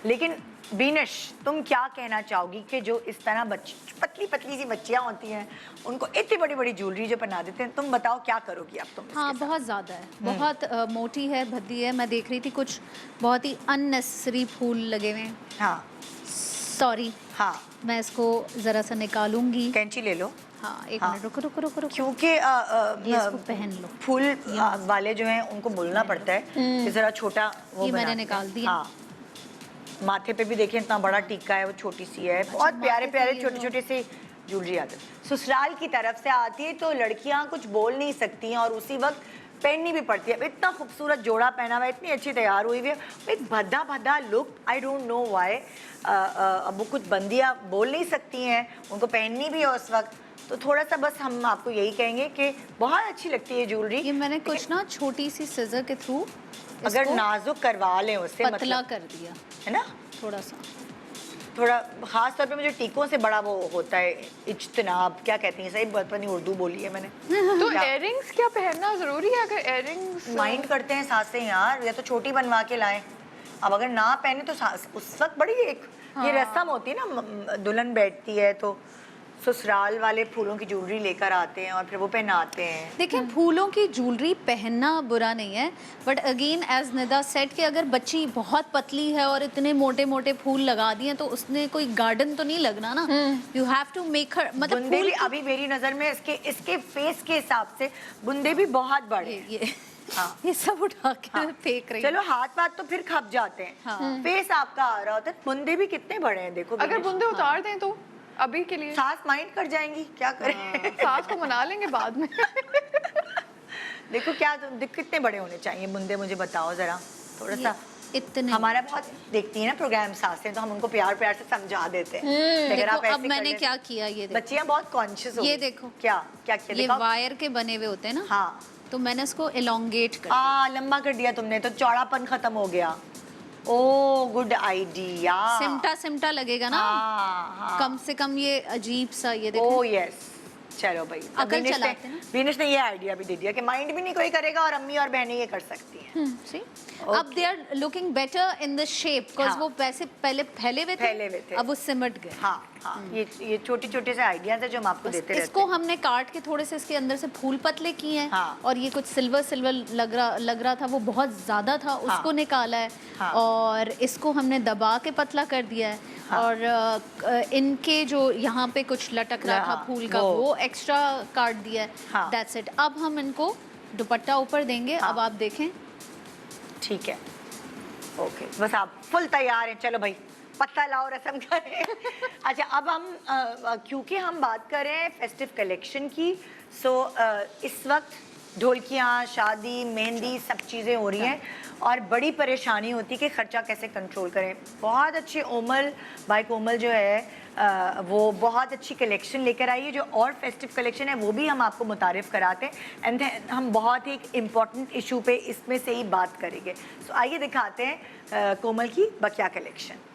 लेकिन बीनश तुम क्या कहना चाहोगी कि जो इस तरह पतली पतली सी बच्चियाँ होती हैं उनको इतनी बड़ी बड़ी ज्वेलरी जो पहना देते हैं, तुम बताओ क्या करोगी अब तुम? हाँ बहुत ज़्यादा है, बहुत मोटी है, भद्दी है। मैं देख रही थी कुछ बहुत ही अननेसेसरी फूल लगे हुए हैं। हाँ सॉरी, हाँ मैं इसको ज़रा सा निकालूंगी। कैंची ले लो। हाँ एक मिनट, रुको रुको रुको रुको, क्योंकि ये इसको पहन लो। फूल वाले जो हैं उनको बोलना पड़ता है कि जरा छोटा वो ये मैंने बनाते हैं। निकाल दिया। हाँ माथे पे भी देखें इतना बड़ा टीका है, वो छोटी सी है। बहुत प्यारे प्यारे छोटे छोटे से ज्वेलरी आते हैं। ससुराल की तरफ से आती है तो लड़कियां कुछ बोल नहीं सकती हैं और उसी वक्त पहननी भी पड़ती है। अब इतना खूबसूरत जोड़ा पहना हुआ है, इतनी अच्छी तैयार हुई हुई है, एक भद्दा भद्दा look, I don't know why. अब वो कुछ बंदियाँ बोल नहीं सकती हैं, उनको पहननी भी है उस वक्त, तो थोड़ा सा बस हम आपको यही कहेंगे कि बहुत अच्छी लगती है ज्वेलरी। ये मैंने कुछ ना छोटी सी सिजर के थ्रू अगर नाजुक करवा लें उससे पतला मतलब, कर दिया है ना, थोड़ा सा, थोड़ा खास तौर पे मुझे टीकों से बड़ा वो होता है इज्तनाब, क्या कहती हैं, सही पता नहीं उर्दू बोली है मैंने। तो इयररिंग्स क्या पहनना जरूरी है? अगर इयररिंग्स माइंड करते हैं सासें यार, या तो छोटी बनवा के लाएं, अब अगर ना पहने तो उस वक्त बड़ी एक ये रस्म होती है ना, दुल्हन बैठती है तो ससुराल वाले फूलों की ज्वेलरी लेकर आते हैं और फिर वो पहनाते हैं। देखिए फूलों की ज्वेलरी पहनना बुरा नहीं है, but again as Nida said कि अगर बच्ची बहुत पतली है और इतने मोटे मोटे फूल लगा दिए तो उसने कोई गार्डन तो नहीं लगना ना। You have to make her, मतलब बुंदे भी अभी मेरी नजर में इसके फेस के हिसाब से बुंदे भी बहुत बड़े हैं। ये हाँ। ये सब उठा के फेंक रही चलो हाथ तो फिर खप जाते हैं, हाँ। फेस आपका आ रहा होता है, बुंदे भी कितने बड़े हैं देखो। अगर बुंदे उतार दें तो अभी के लिए सास माइंड कर जाएंगी, क्या करें। सास को मना लेंगे बाद में। देखो क्या कितने बड़े होने चाहिए बुंदे, मुझे बताओ जरा थोड़ा सा। इतने हमारा बहुत देखती है ना प्रोग्राम सासें, तो हम उनको प्यार प्यार से समझा देते हैं। लेकिन देखो आप ऐसे अब मैंने क्या किया, ये देखो, बच्चियां बहुत कॉन्शियस हो ये गई। देखो क्या क्या किया ये दिखाओ। वायर के बने हुए होते हैं ना, हाँ तो मैंने इसको एलोंगेट कर दिया। लंबा कर दिया तुमने तो चौड़ापन खत्म हो गया। ओ गुड आइडिया। सिमटा सिमटा लगेगा ना, हाँ। कम से कम ये अजीब सा, ये देखो। ओ यस, चलो भाई, अकल चलाते हैं ना। विनेश ने ये आइडिया भी दे दिया कि माइंड भी नहीं कोई करेगा और अम्मी और बहनें ये कर सकती हैं। See? अब they are looking better in the shape, because हाँ। वो वैसे पहले फैले हुए थे, अब वो सिमट गए। हाँ हाँ, ये छोटे छोटे से आइडियाज है जो हम आपको देते रहते इसको हैं। हमने काट के थोड़े से इसके अंदर से फूल पतले किए हैं, हाँ। और ये कुछ सिल्वर सिल्वर लग रहा था, वो बहुत ज्यादा था, उसको निकाला है, हाँ। और इसको हमने दबा के पतला कर दिया है, और इनके जो यहाँ पे कुछ लटक रहा था फूल का, वो एक्स्ट्रा काट दिया है। हाँ। That's it. अब हम इनको दुपट्टा ऊपर देंगे। अब आप देखें, ठीक है, ओके, बस आप फुल तैयार हैं। चलो भाई पत्ता लाओ, रस्म करें। अच्छा, अब हम क्योंकि हम बात कर रहे हैं फेस्टिव कलेक्शन की, सो इस वक्त ढोलकियाँ, शादी, मेहंदी, सब चीज़ें हो रही हैं और बड़ी परेशानी होती है कि ख़र्चा कैसे कंट्रोल करें। बहुत अच्छे ओमल भाई कोमल जो है वो बहुत अच्छी कलेक्शन लेकर आई है, जो और फेस्टिव कलेक्शन है वो भी हम आपको मुतारिफ़ कराते हैं। एंड हम बहुत ही एक इम्पॉर्टेंट इशू पे इसमें से ही बात करेंगे। सो आइए दिखाते हैं कोमल की बकिया कलेक्शन।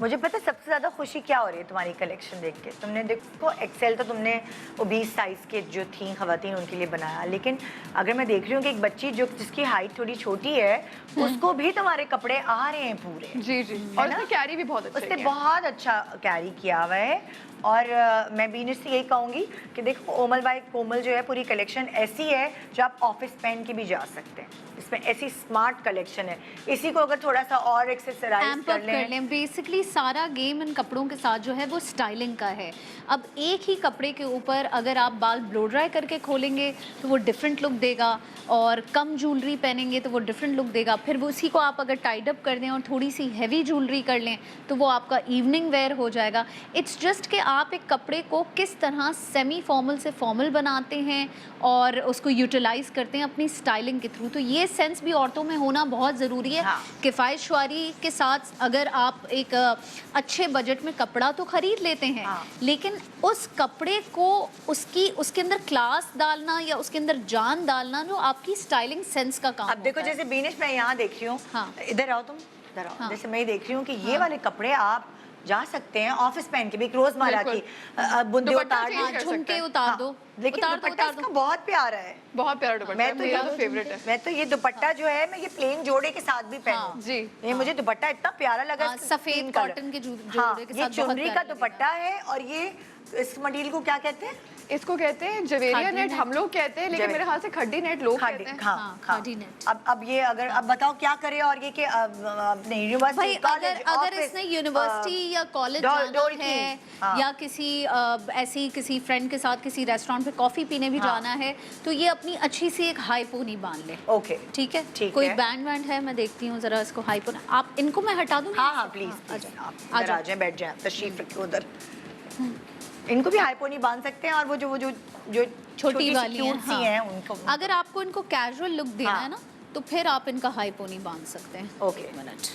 मुझे पता है सबसे ज़्यादा खुशी क्या हो रही है तुम्हारी कलेक्शन देख के। तुमने देखो एक्सेल तो तुमने वो 20 साइज़ के जो थी ख़वातीन उनके लिए बनाया, लेकिन अगर मैं देख रही हूँ कि एक बच्ची जिसकी हाइट थोड़ी छोटी है उसको भी तुम्हारे कपड़े आ रहे हैं पूरे। जी जी, और उसने कैरी भी बहुत अच्छा उसने किया। बहुत अच्छा कैरी किया हुआ है और मैं बीनिश से यही कहूँगी कि देखो ओमल बाय कोमल जो है पूरी कलेक्शन ऐसी है जो आप ऑफिस पहन के भी जा सकते हैं। इसमें ऐसी स्मार्ट कलेक्शन है, इसी को अगर थोड़ा सा और एक्सेसराइज एम्प अप कर लें। बेसिकली सारा गेम इन कपड़ों के साथ जो है वो स्टाइलिंग का है। अब एक ही कपड़े के ऊपर अगर आप बाल ब्लो ड्राई करके खोलेंगे तो वो डिफरेंट लुक देगा, और कम ज्वेलरी पहनेंगे तो वो डिफरेंट लुक देगा। फिर वो उसी को आप अगर टाइड अप कर दें और थोड़ी सी हैवी ज्वेलरी कर लें तो वो आपका इवनिंग वेयर हो जाएगा। इट्स जस्ट कि आप एक कपड़े को किस तरह सेमी फॉर्मल से फॉर्मल बनाते हैं और उसको यूटिलाइज करते हैं अपनी स्टाइलिंग के थ्रू। तो ये सेंस भी औरतों में होना बहुत ज़रूरी है। हाँ। किफ़ायतशुआरी के साथ अगर आप एक अच्छे बजट में कपड़ा तो खरीद लेते हैं, हाँ। लेकिन उस कपड़े को उसके अंदर क्लास डालना या उसके अंदर जान डालना जो आपकी स्टाइलिंग सेंस का काम अब देखो होता है। जैसे बीनिश मैं यहाँ देख रही हूँ, हाँ। इधर आओ तुम, इधर आओ। हाँ। जैसे मैं देख रही हूँ कि ये वाले कपड़े आप जा सकते हैं ऑफिस पहन के भी, एक रोजमर्रा की बुंदी दुपट्टा उतार change दी। कर झुमके सकते हैं। उतार दो, लेकिन उतार दो, दुपट्टा उतार इसका दो। बहुत प्यारा है। बहुत प्यारा दुपट्टा है, मेरा तो फेवरेट है। मैं तो ये दुपट्टा जो है मैं ये प्लेन जोड़े के साथ भी पहनूं। हाँ। जी। ये मुझे दुपट्टा इतना प्यारा लगा। हाँ, इसका सफेद तीन कलर। कॉटन के जोड़े के हाँ, साथ ये बहुत चुनरी प्यारा का दुपट्टा है और ये इस मटेरियल को क्या कहते हैं? इसको कहते हैं जवेरिया खादी नेट, नेट। हम लोग कहते हैं, लेकिन मेरे ख्याल से खड्डी नेट लोग कहते हैं। हाँ, हाँ, हाँ। खादी नेट। अब ये अगर अब बताओ क्या करे, और ये कि अपने भाई यूनिवर्सिटी अगर इसने यूनिवर्सिटी या कॉलेज जाना है या किसी ऐसी किसी फ्रेंड के साथ किसी रेस्टोरेंट पे कॉफी पीने भी जाना है तो ये अपनी अच्छी सी एक हाई पोनी बांध ले। ओके, ठीक है, ठीक कोई है। बैंड वैंड है, मैं देखती हूँ जरा इसको हाई पोनी। आप इनको मैं हटा दूँ? हाँ हाँ प्लीज आ जाओ, आप आ इधर आ जाओ। जाएं, बैठ जाएं, तशरीफ रखिए उधर। इनको भी हाईपोनी बांध सकते हैं, और वो जो छोटी वाली क्यूट सी हैं उनको। अगर आपको इनको कैजुअल लुक देना हाँ। है ना तो फिर आप इनका हाई पोनी बांध सकते हैं। ओके। एक मिनट,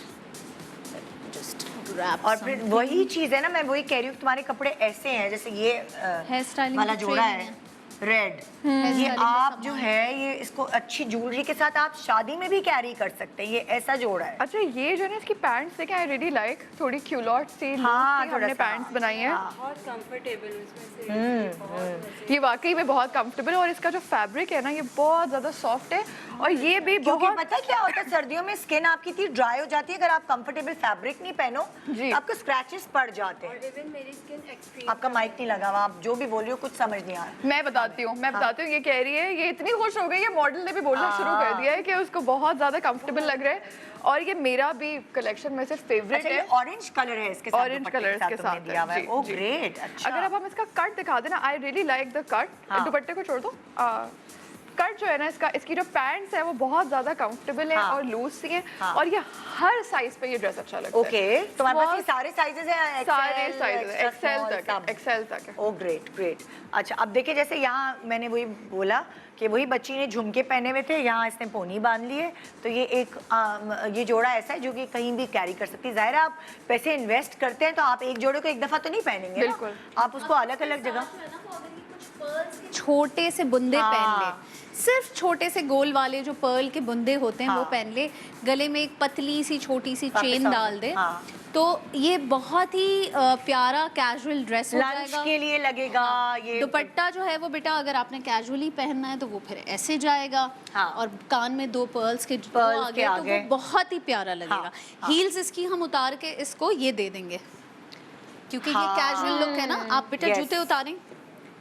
जस्ट रैप। और फिर वही चीज है ना, मैं वही कह रही हूँ तुम्हारे कपड़े ऐसे हैं जैसे ये हेयर स्टाइलिंग वाला की जोड़ा training है रेड, Hair ये styling का आप सामान जो है ये इसको अच्छी ज्वेलरी के साथ आप शादी में भी कैरी कर सकते हैं, ये ऐसा जोड़ा है। अच्छा, ये जो है ना इसकी पैंट्स देखें, आई रियली लाइक, थोड़ी क्यूलॉट सी हाँ, हमने थोड़ा सा, पैंट्स बनाई हैं। हाँ। बहुत कंफर्टेबल इसमें से ये वाकई में बहुत कंफर्टेबल है, और इसका जो फैब्रिक है ना ये बहुत ज़्यादा सॉफ्ट है, और ये भी क्योंकि बहुत पता है क्या होता है, सर्दियों में स्किन आपकी इतनी ड्राई हो जाती है, अगर आप कंफर्टेबल फैब्रिक नहीं पहनो जी। आपको स्क्रैचेस पड़ जाते हैं। इवन मेरी स्किन एक्सट्रीम आपका माइक नहीं लगा हुआ, आप जो भी बोल रही हो कुछ समझ नहीं आ रहा। मैं बताती हूँ ये कह रही है, ये इतनी खुश हो गई है, मॉडल ने भी बोलना शुरू कर दिया है कि उसको बहुत ज़्यादा कंफर्टेबल लग रहा है, और ये मेरा भी कलेक्शन में से फेवरेट अच्छा, है। ये ऑरेंज कलर है इसके साथ, ऑरेंज दुपट्टे कलर के तुमने साथ दिया हुआ है। जी, ओह जी। ग्रेट, अच्छा। अगर अब हम इसका कट दिखा देना, I really like the cut. हाँ। दुपट्टे को छोड़ दो। कट जो है ना इसकी जो पैंट्स है वो बहुत ज्यादा कंफर्टेबल है हाँ। और लूज सी है, हाँ। और ये हर साइज पे ये ड्रेस अच्छा लगता है। ओके, तुम्हारे पास ये बहुत सारे साइजेस हैं? सारे साइज extra एक्सेल small, तक सब? एक्सेल तक है। Oh great great. अच्छा, अब देखिए जैसे यहाँ मैंने वही बोला कि वही बच्ची ने झुमके पहने हुए थे, यहाँ इसने पोनी बांध लिए, तो ये एक ये जोड़ा ऐसा है जो कि कहीं भी कैरी कर सकती है। जाहिर है आप पैसे इन्वेस्ट करते हैं तो आप एक जोड़े को एक दफ़ा तो नहीं पहनेंगे ना, बिल्कुल। आप उसको अलग अलग जगह। छोटे से बुंदे हाँ। पहन ले, सिर्फ छोटे से गोल वाले जो पर्ल के बुंदे होते हैं वो हाँ। पहन ले, गले में एक पतली सी छोटी सी चेन पाकिस्तान डाल दे, हाँ। तो ये बहुत ही प्यारा कैजुअल ड्रेस हो लंच जाएगा। के लिए लगेगा ये। दुपट्टा जो है वो बेटा अगर आपने कैजुअली पहनना है तो वो फिर ऐसे जाएगा, हाँ। और कान में 2 पर्ल्स के वो Pearls आ के गए तो आगे। वो बहुत ही प्यारा लगेगा। हाँ। हील्स इसकी हम उतार के इसको ये दे देंगे, क्योंकि हाँ। ये कैजुअल लुक है ना। आप बेटा Yes। जूते उतारें,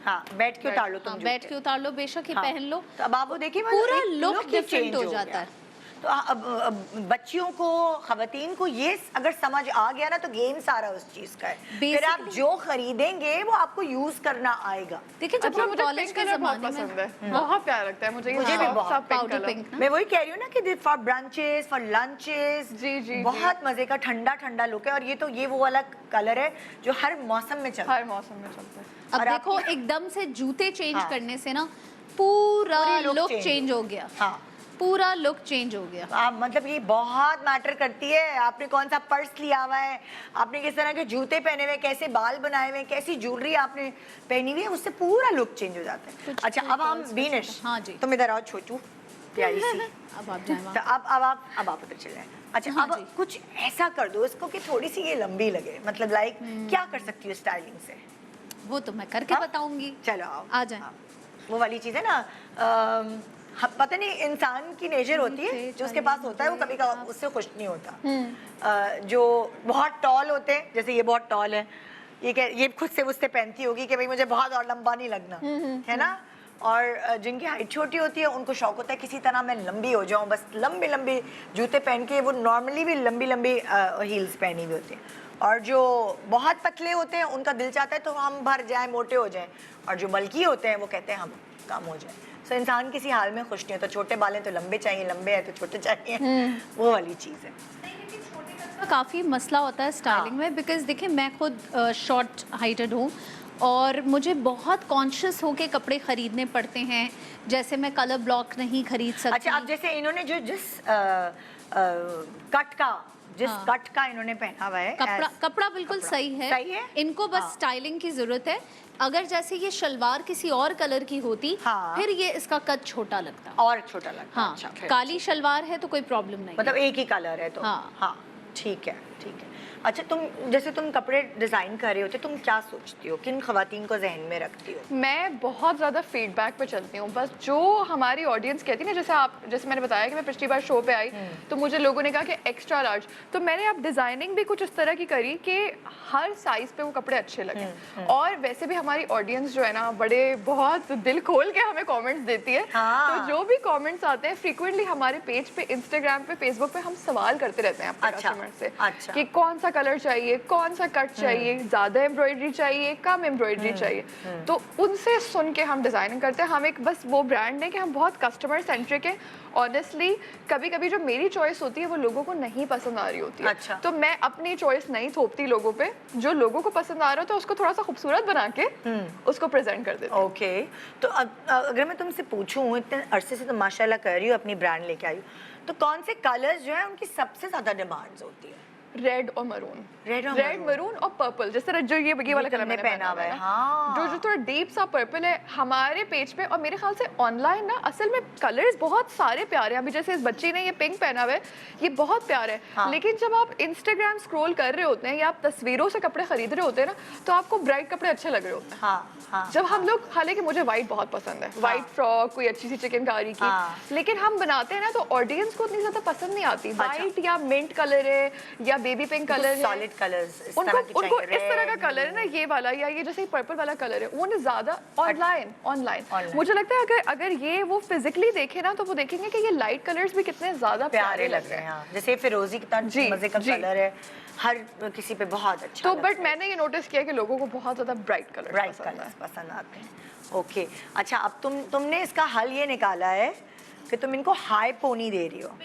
हाँ, बैठ के उतार लो तुम हाँ, जूते। बैठ के उतार लो, बेशक ये हाँ। पहन लो, तो अब आप वो देखिए पूरा एक look ही different change हो गया। जाता है। तो अब बच्चियों को, खवातीन को ये अगर समझ आ गया ना तो गेम सारा उस चीज का है। फिर आप Basically- जो खरीदेंगे वो आपको यूज करना आएगा। देखिए जब अच्छा, हम मुझे कॉलेज पिंक के कलर बहुत ज़माने में पसंद है, बहुत प्यारा लगता है मुझे। मुझे भी बहुत। पिंक पाउडर कलर पिंक ना, मैं वही कह रही हूँ ना कि फॉर ब्रंचेस, फॉर लंचेस, जी, जी, बहुत मजे का ठंडा ठंडा लुक है। और ये वो वाला कलर है जो हर मौसम में चलता है। हर मौसम में चलता है। अब और देखो एकदम से जूते चेंज हाँ। करने से ना पूरा पूरी look लुक change चेंज हो गया, हाँ, पूरा लुक चेंज हो गया। आप मतलब ये बहुत मैटर करती है, आपने कौन सा पर्स लिया हुआ है, आपने किस तरह के जूते पहने हुए, कैसे बाल बनाए हुए, कैसी ज्वेलरी आपने पहनी हुई है, उससे पूरा लुक चेंज हो जाता है। अच्छा, अब हम बीनिश, हाँ जी। तुम इधर आओ छोटू प्यारी सी। अब आप जाए तो अब आप उधर चले जाएं। अच्छा, हाँ अब जी। कुछ ऐसा कर दो इसको कि थोड़ी सी ये लंबी लगे, मतलब लाइक क्या कर सकती हो स्टाइलिंग से? वो तो मैं करके हाँ? बताऊंगी। चलो आओ, आ जाएं। हाँ। वो वाली चीज है ना, पता नहीं इंसान की नेचर होती है, जो उसके पास होता है वो कभी उससे खुश नहीं होता। जो बहुत टॉल होते हैं, जैसे ये बहुत टॉल है, ये खुद से मुझसे पहनती होगी कि भाई मुझे बहुत और लंबा नहीं लगना, है ना। और जिनकी हाइट छोटी होती है उनको शौक होता है किसी तरह मैं लंबी हो जाऊं, बस लंबे लंबे जूते पहन के, वो नॉर्मली भी लंबी लंबी हील्स पहनी हुई होती हैं। और जो बहुत पतले होते हैं उनका दिल चाहता है तो हम भर जाएं, मोटे हो जाएं, और जो बल्की होते हैं वो कहते हैं हम कम हो जाएं। सो इंसान किसी हाल में खुश नहीं होता, छोटे बाल हैं तो लंबे चाहिए, लंबे हैं तो छोटे चाहिए, वो वाली चीज़ है। काफ़ी मसला होता है स्टाइलिंग में, बिकॉज देखिए मैं खुद शॉर्ट हाइटेड हूँ और मुझे बहुत कॉन्शियस होके कपड़े खरीदने पड़ते हैं। जैसे मैं कलर ब्लॉक नहीं खरीद सकती। अच्छा, अब जैसे इन्होंने जो जिस कट का इन्होंने पहना हुआ है, कपड़ा बिल्कुल सही है, इनको बस स्टाइलिंग की जरूरत है। अगर जैसे ये शलवार किसी और कलर की होती, फिर ये इसका कट छोटा लगता और छोटा लगता। हाँ, अच्छा, काली शलवार है तो कोई प्रॉब्लम नहीं, मतलब एक ही कलर है तो हाँ ठीक है, ठीक है। अच्छा, जैसे तुम कपड़े डिज़ाइन कर रहे होते, तुम क्या सोचती हो, किन खवातीन को जहन में रखती हो? मैं बहुत ज़्यादा फीडबैक पे चलती हूँ। बस जो हमारी ऑडियंस कहती है ना, जैसे मैंने बताया कि मैं पिछली बार शो पे आई तो मुझे लोगों ने कहा कि एक्स्ट्रा लार्ज, तो मैंने अब डिज़ाइनिंग भी कुछ इस तरह की करी कि हर साइज़ पे वो कपड़े अच्छे लगे। और वैसे भी हमारी ऑडियंस जो है ना, बहुत दिल खोल के हमें कॉमेंट्स देती है। तो जो भी कॉमेंट्स आते हैं फ्रीक्वेंटली हमारे पेज पे, इंस्टाग्राम पे, फेसबुक पे हम सवाल करते रहते हैं अपने कस्टमर से कि कौन सा कलर चाहिए, कौन सा कट चाहिए, ज्यादा एम्ब्रॉयडरी चाहिए, कम एम्ब्रॉयडरी चाहिए। तो उनसे सुन के हम डिजाइनिंग करते हैं। हम एक बस वो ब्रांड है कि हम बहुत कस्टमर सेंट्रिक है। ऑनेस्टली कभी कभी जो मेरी चॉइस होती है वो लोगों को नहीं पसंद आ रही होती है। अच्छा। तो मैं अपनी चॉइस नहीं थोपती लोगों पे, जो लोगों को पसंद आ रहा होता है उसको थोड़ा सा खूबसूरत बना के उसको प्रेजेंट कर देती हूं। ओके, तो अगर मैं तुमसे पूछूं, इतने अरसे से तो माशाल्लाह कर रही हो, अपनी ब्रांड लेके आई हो, तो कौन से कलर्स जो है उनकी सबसे ज्यादा डिमांड्स होती है? रेड और मरून, रेड मरून और पर्पल। जैसे जो ये वाला कलर मैंने पहना हुआ है, हाँ। जो थोड़ा डीप सा पर्पल है हमारे पेज पे। और मेरे ख्याल से ऑनलाइन ना असल में कलर्स बहुत सारे प्यारे हैं। अभी जैसे इस बच्ची ने ये पिंक पहना हुआ है, ये बहुत प्यारा है। हाँ। लेकिन जब आप इंस्टाग्राम स्क्रॉल कर रहे होते हैं या आप तस्वीरों से कपड़े खरीद रहे होते हैं ना, तो आपको ब्राइट कपड़े अच्छे लग रहे होते हैं। हाँ, हाँ, जब हम लोग, हालांकि मुझे व्हाइट बहुत पसंद है, व्हाइट फ्रॉक, कोई अच्छी सी चिकनकारी की, लेकिन हम बनाते हैं ना तो ऑडियंस को उतनी ज्यादा पसंद नहीं आती। व्हाइट या मिंट कलर है या baby pink colour, solid colours, उनको इस तरह का कलर है ना, ये वाला या ये जैसे पर्पल वाला कलर है, वो ना ज्यादा ऑनलाइन मुझे लगता है अगर ये वो फिजिकली देखे ना तो वो देखेंगे कि ये लाइट कलर्स भी कितने ज्यादा प्यारे लग रहे हैं। जैसे फिरोजी कितना मजे का कलर है, हर किसी पे बहुत अच्छा। तो बट मैंने ये नोटिस किया कि लोगों को बहुत ज्यादा ब्राइट कलर्स पसंद आते हैं। ओके, अच्छा, अब तुमने इसका हल ये निकाला है कि तुम इनको हाई पोनी दे रही हो।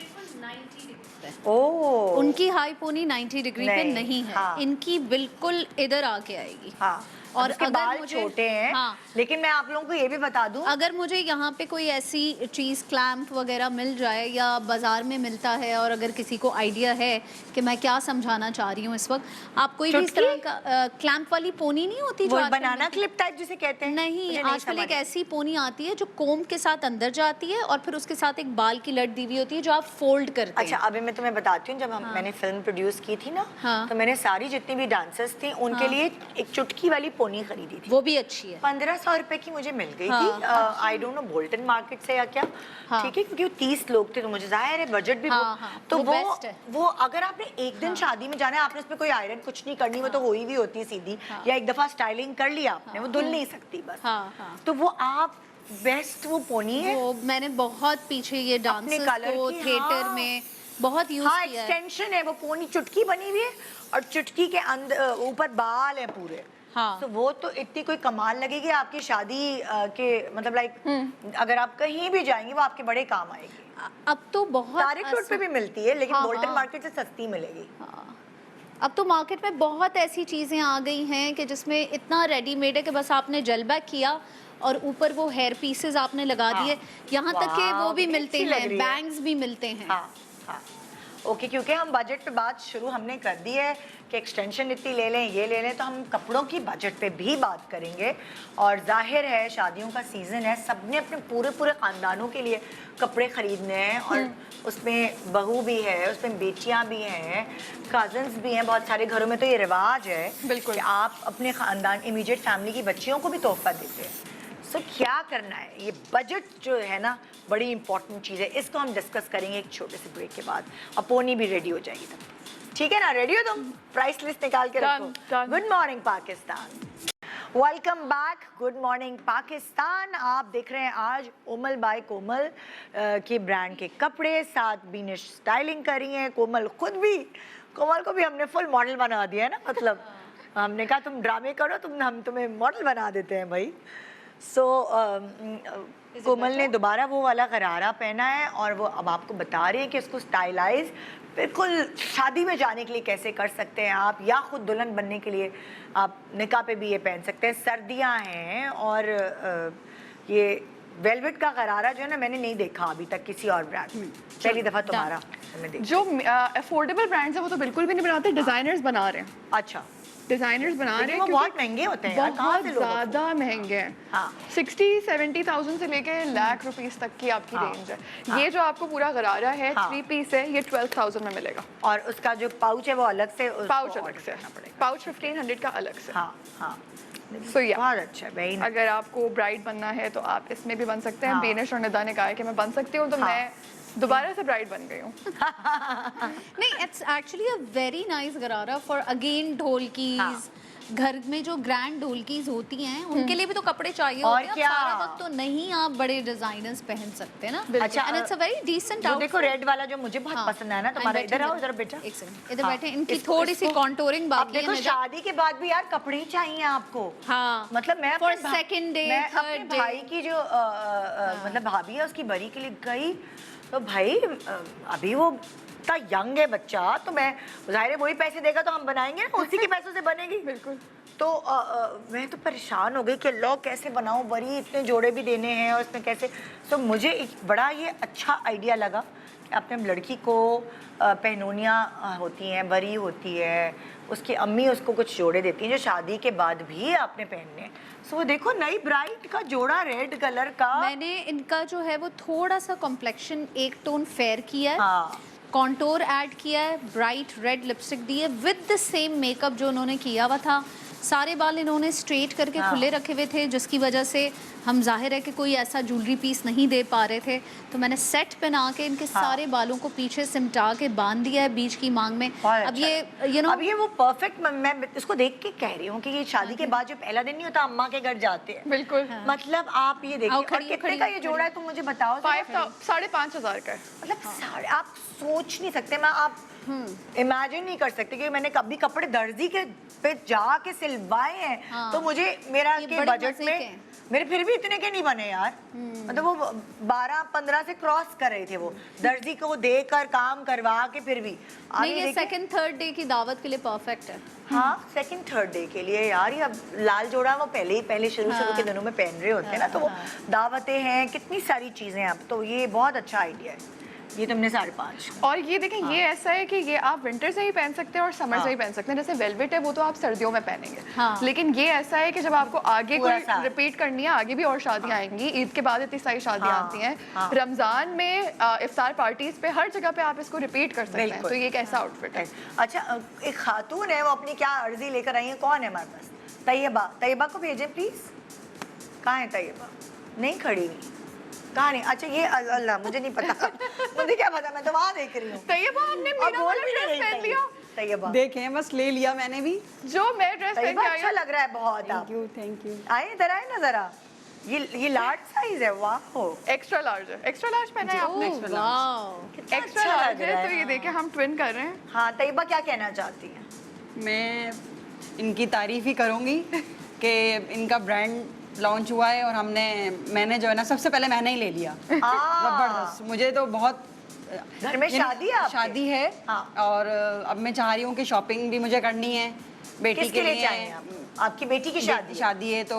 ओह, उनकी हाई पोनी 90 डिग्री पे नहीं है। हाँ। इनकी बिल्कुल इधर आके आएगी। हाँ। और अगर बाल छोटे हैं, हाँ, लेकिन मैं आप लोगों को ये भी बता दूं, अगर मुझे यहाँ पे कोई ऐसी चीज़ क्लैंप वगैरह मिल जाए या बाजार में मिलता है, और अगर किसी को आइडिया है कि मैं क्या समझाना चाह रही हूँ इस वक्त, आप कोई भी इस तरह का क्लैंप वाली पोनी नहीं होती जो बनाना क्लिप टाइप जिसे कहते हैं, नहीं, आजकल एक ऐसी पोनी आती है जो कोम्ब के साथ अंदर जाती है और फिर उसके साथ एक बाल की लट दी हुई होती है जो आप फोल्ड करते हैं। अच्छा, अभी मैं तुम्हें बताती हूँ, जब मैंने फिल्म प्रोड्यूस की थी ना, तो मैंने सारी जितनी भी डांसर्स थी उनके लिए एक चुटकी वाली पोनी खरीदी थी। वो भी अच्छी है, 1500 रुपए की मुझे मिल गई थी। I don't know Bolton market से या क्या, ठीक है, क्योंकि 30 लोग थे तो मुझे जाहिर है बजट भी तो वो अगर आपने एक दिन शादी में जाना है, आपने उसमें कोई आयरन कुछ नहीं करनी, वो तो हुई भी होती है सीधी, या एक दफा स्टाइलिंग कर लिया आपने, वो धुल नहीं सकती बस। तो वो आप बेस्ट वो पोनी है, वो मैंने बहुत पीछे ये डांसर्स को थिएटर में बहुत यूज किया है। एक्सटेंशन है वो पोनी, चुटकी बनी हुई है और चुटकी के अंदर ऊपर बाल है पूरे। हाँ। तो वो तो इतनी कोई कमाल लगेगी आपकी शादी के, मतलब लाइक अगर आप कहीं भी जाएंगे वो आपके बड़े काम आएगी। अब तो बहुत तारिक रोड पे भी मिलती है, लेकिन बोल्टन मार्केट से सस्ती मिलेगी। अब तो मार्केट में बहुत ऐसी चीज़ें आ गई हैं कि जिसमें इतना रेडीमेड है कि बस आपने जेल बैक किया और ऊपर वो हेयर पीसेस आपने लगा दिए। यहाँ तक कि वो भी मिलते हैं, बैंग्स भी मिलते हैं। ओके, क्योंकि हम बजट पे बात शुरू हमने कर दी है कि एक्सटेंशन इतनी ले लें, ये ले लें, तो हम कपड़ों की बजट पे भी बात करेंगे। और जाहिर है शादियों का सीज़न है, सबने अपने पूरे ख़ानदानों के लिए कपड़े ख़रीदने हैं, और उसमें बहू भी है, उसमें बेटियां भी हैं, कज़न्स भी हैं। बहुत सारे घरों में तो ये रिवाज है बिल्कुल कि आप अपने ख़ानदान, इमीडिएट फैमिली की बच्चियों को भी तोहफा देते हैं। सो क्या करना है, ये बजट जो है ना बड़ी इंपॉर्टेंट चीज़ है, इसको हम डिस्कस करेंगे एक छोटे से ब्रेक के बाद, और पोनी भी रेडी हो जाएगी तब। ठीक है ना, रेडी हो तुम? प्राइस लिस्ट निकाल के रखो। done. Good morning Pakistan, welcome back. Good morning Pakistan. आप देख रहे हैं आज उमल बाय कोमल के ब्रांड के कपड़े, साथ बीनिश स्टाइलिंग करी है। कोमल को भी हमने फुल मॉडल बना दिया है ना, मतलब हमने कहा तुम ड्रामे करो, हम तुम्हें मॉडल बना देते हैं भाई। सो कोमल ने दोबारा वो वाला गरारा पहना है और वो अब आपको बता रही है कि उसको स्टाइलाइज बिल्कुल शादी में जाने के लिए कैसे कर सकते हैं आप, या खुद दुल्हन बनने के लिए आप निकाह पे भी ये पहन सकते हैं। सर्दियां हैं और ये वेलवेट का गरारा जो है ना, मैंने नहीं देखा अभी तक किसी और ब्रांड में, पहली दफ़ा तुम्हारा मैंने देखा। जो अफोर्डेबल ब्रांड्स है वो तो बिल्कुल भी नहीं बनाते, डिजाइनर्स बना रहे हैं। अच्छा, डिजाइनर्स बना रहे हैं, वो बहुत महंगे होते हैं यार, कहाँ बहुत से लोग ज्यादा महंगे हैं। हाँ। 60-70,000 से लेके लाख रुपीस तक की आपकी रेंज है। ये जो आपको पूरा गरारा है 3 पीस है, ये 12,000 में मिलेगा। और उसका जो पाउच है वो अलग से, पाउच अलग से, पाउच 1500 का अलग से। हाँ हाँ, So, yeah. बहुत अच्छा है। अगर आपको ब्राइड बनना है तो आप इसमें भी बन सकते हैं। हाँ। बेनिश और निदा ने कहा है कि मैं बन सकती हूँ, तो मैं दोबारा से ब्राइड बन गई हूँ। नहीं, it's actually a very nice गरारा फॉर अगेन ढोलकीज। घर में जो ग्रैंड ढोलकीज होती हैं उनके लिए भी तो कपड़े चाहिए और होते हैं। क्या? सारा वक्त तो नहीं आप बड़े डिजाइनर्स पहन सकते ना। अच्छा, and it's a very decent वो देखो रेड वाला जो मुझे बहुत पसंद आया ना तुम्हारा, इधर आओ जरा बेटा, एक सेकंड इधर हाँ, बैठे। इनकी इसको- थोड़ी सी इसको- कॉन्टोरिंग अब बाकी है देखो ना। शादी के बाद भी यार कपड़े ही चाहिए आपको। हाँ, मतलब मैं For अपने second day, मैं third अपने day। भाई की जो मतलब भाभी है उसकी बरी के लिए गई, तो भाई अभी वो इतना यंग है बच्चा, तो मैं जाहिर है वही पैसे देगा तो हम बनाएंगे ना, उसी के पैसों से बनेगी। बिल्कुल। तो मैं तो परेशान हो गई कि लो कैसे बनाऊं, बड़ी इतने जोड़े भी देने हैं और इसमें कैसे। तो मुझे एक बड़ा ये अच्छा आइडिया लगा कि अपने लड़की को पहनोनियाँ होती हैं, बरी होती है, उसकी अम्मी उसको कुछ जोड़े देती हैं जो शादी के बाद भी आपने पहनने। सो वो देखो नई ब्राइड का जोड़ा रेड कलर का। मैंने इनका जो है वो थोड़ा सा कॉम्प्लेक्शन एक टोन फेयर किया है, हाँ, कॉन्टोर ऐड किया है, ब्राइट रेड लिपस्टिक दी है विद द सेम मेकअप जो उन्होंने किया हुआ था। सारे बाल इन्होंने स्ट्रेट करके खुले रखे हुए थे, जिसकी वजह से हम जाहिर है कि कोई ऐसा ज्वेलरी पीस नहीं दे पा रहे थे। तो मैंने सेट पहना के इनके सारे बालों को पीछे सिमटा के बांध दिया है बीच की मांग में। अब ये अब ये वो परफेक्ट, मैं इसको देख के कह रही हूँ कि ये शादी के बाद जो पहला दिन नहीं होता, अम्मा के घर जाते हैं। बिल्कुल। मतलब आप ये देखिए, और कितने का ये जोड़ा है तुम मुझे बताओ। 5,500 का है। मतलब आप सोच नहीं सकते, मैं आप इमेजिन नहीं कर सकते कि मैंने कभी कपड़े दर्जी के पे जाके सिलवाए हैं। तो मुझे मेरा के बजट में मेरे फिर भी इतने के नहीं बने यार। मतलब वो 12-15 से क्रॉस कर रहे थे, वो दर्जी को देकर काम करवा के फिर भी। नहीं, ये सेकंड थर्ड डे की दावत के लिए परफेक्ट है। हाँ, सेकंड थर्ड डे के लिए यार। ये अब लाल जोड़ा वो पहले शुरू के दिनों में पहन रहे होते हैं ना, तो वो दावतें हैं, कितनी सारी चीजें। अब तो ये बहुत अच्छा आइडिया है। ये तुमने 5.5। और ये देखें, ये ऐसा है कि ये आप विंटर से ही पहन सकते हैं और समर से ही पहन सकते हैं। जैसे वेलवेट है वो तो आप सर्दियों में पहनेंगे, लेकिन ये ऐसा है कि जब आपको आगे कोई रिपीट करनी है, आगे भी और शादियां आएंगी, ईद के बाद इतनी सारी शादियां आती हैं, रमजान में इफ्तार पार्टीज पे, हर जगह पे आप इसको रिपीट कर सकते हैं। तो ये एक ऐसा आउटफिट है। अच्छा, एक खातून है, वो अपनी क्या अर्जी लेकर आई है, कौन है हमारे पास? तैयबा को भेजें प्लीज। कहाँ है तैयबा? नहीं खड़ी नहीं, कहाँ नहीं? अच्छा, ये अल्लाह, मुझे नहीं पता। मुझे क्या पता, मैं तो वहाँ देख रही हूँ। तैयबा आपने मेरा वाला ड्रेस पहन लिया। तैयबा देखें, बस ले लिया मैंने भी, जो मैं ड्रेस पहन के आई अच्छा लग रहा है बहुत। Thank you. आए इधर आए ना जरा। ये लार्ज साइज है, वाह। एक्स्ट्रा लार्ज है। एक्स्ट्रा लार्ज पहना है आपने? वाह, एक्स्ट्रा लार्ज है। तो ये देखिए, हम ट्विन कर रहे हैं। हाँ, तैयबा क्या कहना चाहती है? मैं इनकी तारीफ ही करूँगी कि इनका ब्रांड लॉन्च हुआ है और मैंने जो है ना, सबसे पहले मैंने ही ले लिया। जबरदस्त, मुझे तो बहुत। घर में शादी है आपके? शादी है। और अब मैं चाह रही हूँ कि शॉपिंग भी मुझे करनी है बेटी के लिए। आपकी बेटी की शादी है तो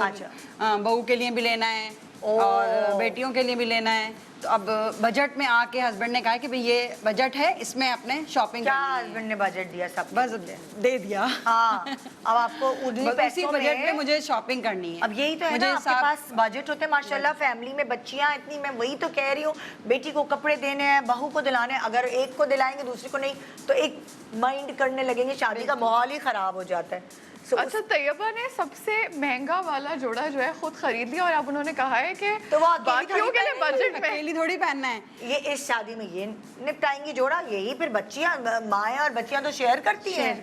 बहू के लिए भी लेना है और बेटियों के लिए भी लेना है। तो अब बजट में आके हस्बैंड ने कहा कि भाई ये बजट है, इसमें अपने शॉपिंग क्या हस्बैंड ने बजट दिया? सब बस दे दिया। हाँ, अब आपको उसी बजट में मुझे शॉपिंग करनी है। अब यही तो है ना, आपके पास बजट होते हैं माशाल्लाह। फैमिली में बच्चियां इतनी, मैं वही तो कह रही हूँ, बेटी को कपड़े देने हैं, बहू को दिलाने हैं। अगर एक को दिलाएंगे दूसरी को नहीं, तो एक माइंड करने लगेंगे, शादी का माहौल ही खराब हो जाता है। अच्छा, तैयबा ने सबसे महंगा वाला जोड़ा जो है खुद खरीद लिया और अब उन्होंने कहा है कि तो वो अकेली बाकियों थोड़ी के लिए पहनेंगी, बजट में अकेली थोड़ी पहनना है। ये इस शादी में ये निपटाएंगी जोड़ा, यही फिर बच्चियां, माएँ और बच्चियां तो शेयर करती हैं,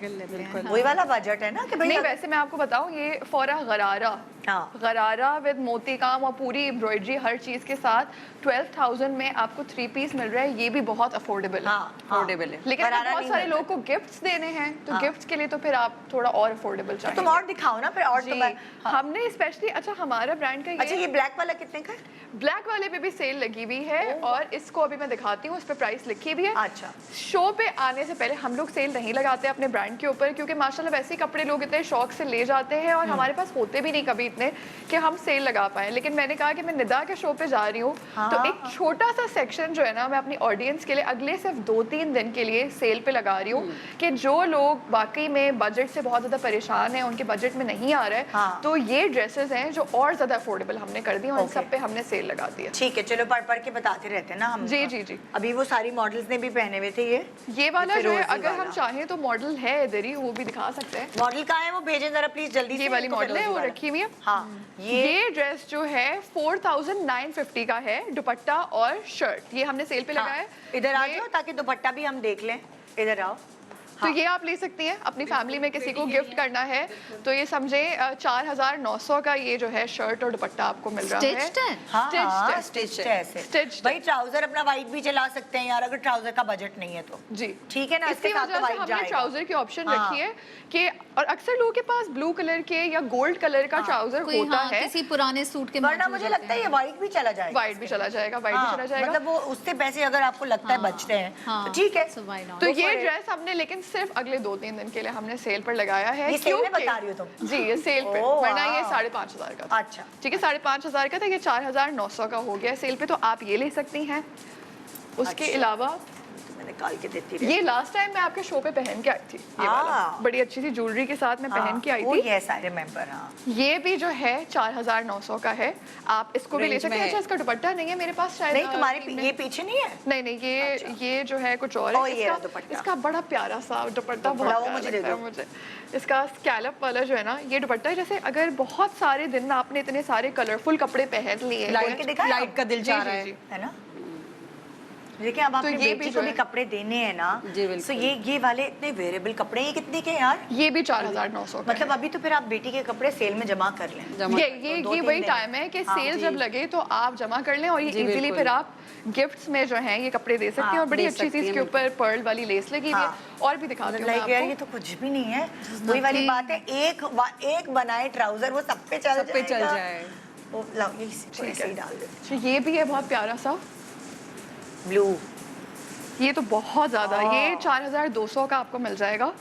वही वाला बजट है ना कि भाई। नहीं, वैसे मैं आपको बताऊं, ये फॉर गरारा, हाँ। गरारा विद मोती काम और पूरी एम्ब्रॉयडरी हर चीज के साथ 12,000 में आपको 3 पीस मिल रहा है। ये भी बहुत अफोर्डेबल है। हाँ, अफोर्डेबल है। लेकिन अगर गरारा बहुत नहीं सारे मिलता। लोगों को गिफ्ट्स देने हैं तो गिफ्ट्स के लिए तो फिर आप थोड़ा और अफोर्डेबल चाहिए। तुम और दिखाओ ना फिर, और जी, तो हमने स्पेशली, अच्छा हमारा ब्रांड का अच्छा, ये ब्लैक वाला कितने का है? ब्लैक वाले पे भी सेल लगी हुई है और इसको अभी मैं दिखाती हूँ, उस पर प्राइस लिखी भी है। अच्छा। शो पे आने से पहले हम लोग सेल नहीं लगाते अपने ब्रांड के ऊपर, क्योंकि माशाल्लाह वैसे ही कपड़े लोग इतने शौक से ले जाते हैं और हमारे पास होते भी नहीं कभी इतने कि हम सेल लगा पाए। लेकिन मैंने कहा कि मैं निदा के शो पे जा रही हूँ, तो एक छोटा सा सेक्शन जो है ना, मैं अपनी ऑडियंस के लिए अगले सिर्फ 2-3 दिन के लिए सेल पे लगा रही हूँ कि जो लोग वाकई में बजट से बहुत ज़्यादा परेशान हैं, उनके बजट में नहीं आ रहा है, तो ये ड्रेसेस हैं जो और ज़्यादा अफोर्डेबल हमने कर दी और इन सब पे हमने सेल लगा दी है। ठीक है, चलो पढ़ के बताते रहते हैं ना हम। जी जी जी। अभी वो सारी मॉडल्स ने भी पहने हुए थे ये वाला जो है, फिरोजी अगर हम वाला। चाहें तो मॉडल है इधर ही, वो भी दिखा सकते हैं। मॉडल कहाँ है, वो भेजें जरा प्लीज जल्दी से। ये वाली इनको मॉडल है, फिरोजी वो वाला। रखी हुई है। हाँ, ये ड्रेस जो है 4,950 का है, दुपट्टा और शर्ट, ये हमने सेल पे लगाया है। इधर आ ये- जाओ ताकि दुपट्टा भी हम देख लें, इधर आओ। तो ये आप ले सकती हैं अपनी फैमिली में किसी को गिफ्ट करना है तो ये समझे 4,900 का ये जो है शर्ट और दुपट्टा आपको मिल रहा है। Stitched है? हाँ, Stitched है। स्टिच्ड है ऐसे। Stitched भाई ट्राउजर अपना वाइट भी चला सकते हैं यार, अगर ट्राउजर का बजट नहीं है तो। जी, ठीक है ना, इसके इसकी साथ वजह तो से वाइट हमने जाएगा। ट्राउजर की ऑप्शन हाँ। रखी है कि, और अक्सर लोगों के पास ब्लू कलर के या गोल्ड कलर का ट्राउजर कोई होता हाँ, है, किसी पुराने सूट के वरना मौजूद मुझे होते लगता है हैं। ये वाइट भी चला जाएगा। वाइट भी चला जाएगा, वाइट भी हाँ, चला जाएगा। मतलब वो उससे पैसे अगर आपको लगता है बचते हैं हाँ, तो ठीक है। so why not? तो Go ये for it। ड्रेस हमने लेकिन सिर्फ अगले 2-3 दिन के लिए हमने सेल पर लगाया है। ये सेल में क्योंकि- बता रही हो तुम? जी, ये सेल पे, ओह, वरना ये वाह। 5,500 का था। अच्छा। ठीक है, 5,500 का था, ये 4,900 का हो गया सेल पे, तो आप ये ले सकती हैं। उसके अच्छा। अलावा मैं निकाल के देती रही। ये लास्ट टाइम मैं आपके शो पे पहन के आई थी, ये वाला बड़ी अच्छी सी ज्वेलरी के साथ मैं पहन के आई वो थी। Yes I remember. हाँ, ये भी जो है 4,900 का है, आप इसको भी ले Range सकते में हैं। है। अच्छा, इसका दुपट्टा नहीं है मेरे पास शायद। नहीं तुम्हारे टीम में। ये पीछे नहीं है। नहीं नहीं, ये जो है कुछ और ओ, है। ये रहा दुपट्टा। इसका बड़ा प्यारा सा दुपट्टा, दुपट्टा बहुत वो प्यारा मुझे दे लगता है दो। मुझे। इसका स्कैलप वाला जो है ना, ये दुपट्टा है, जैसे अगर बहुत सारे दिन आपने इतने सारे कलरफुल कपड़े पहन लिए, लाइट के दिखा लाइट का दिल जी, चाह जी, रहा है। जी। है ना। देखिए अब आपने ये बेटी भी को जो भी है- कपड़े देने हैं ना, जी, बिल्कुल। तो ये वाले इतने वेरिएबल कपड़े ये कितने के हैं यार? ये भी 4,900 का मतलब अभी तो फिर आप बेटी के कपड़े सेल में जमा कर लें। जमा ये तो ये 2-3 वही दिन। टाइम है कि हाँ, सेल जी। जब लगे तो आप जमा कर लें और ये जी, इजीली बिल्कुल। फिर आप गिफ्ट्स में जो है ये कपड़े दे सकते हैं। और बड़ी दे अच्छी सी सकती हैं, इसके ऊपर पर्ल वाली लेस लगी हुई है। हाँ। और भी दिखाती हूँ मैं लाइक यार ये आपको। तो कुछ भी नहीं है, वही वाली बात है, एक बनाए ट्राउजर वो सब पे चल सब पे चल जाएगा। जाए। वो लाओ ये ऐसे ही डाल दे। अच्छा, ये भी है बहुत प्यारा सा, ब्लू। ये तो बहुत ज्यादा, ये 4,200 का आपको मिल जाएगा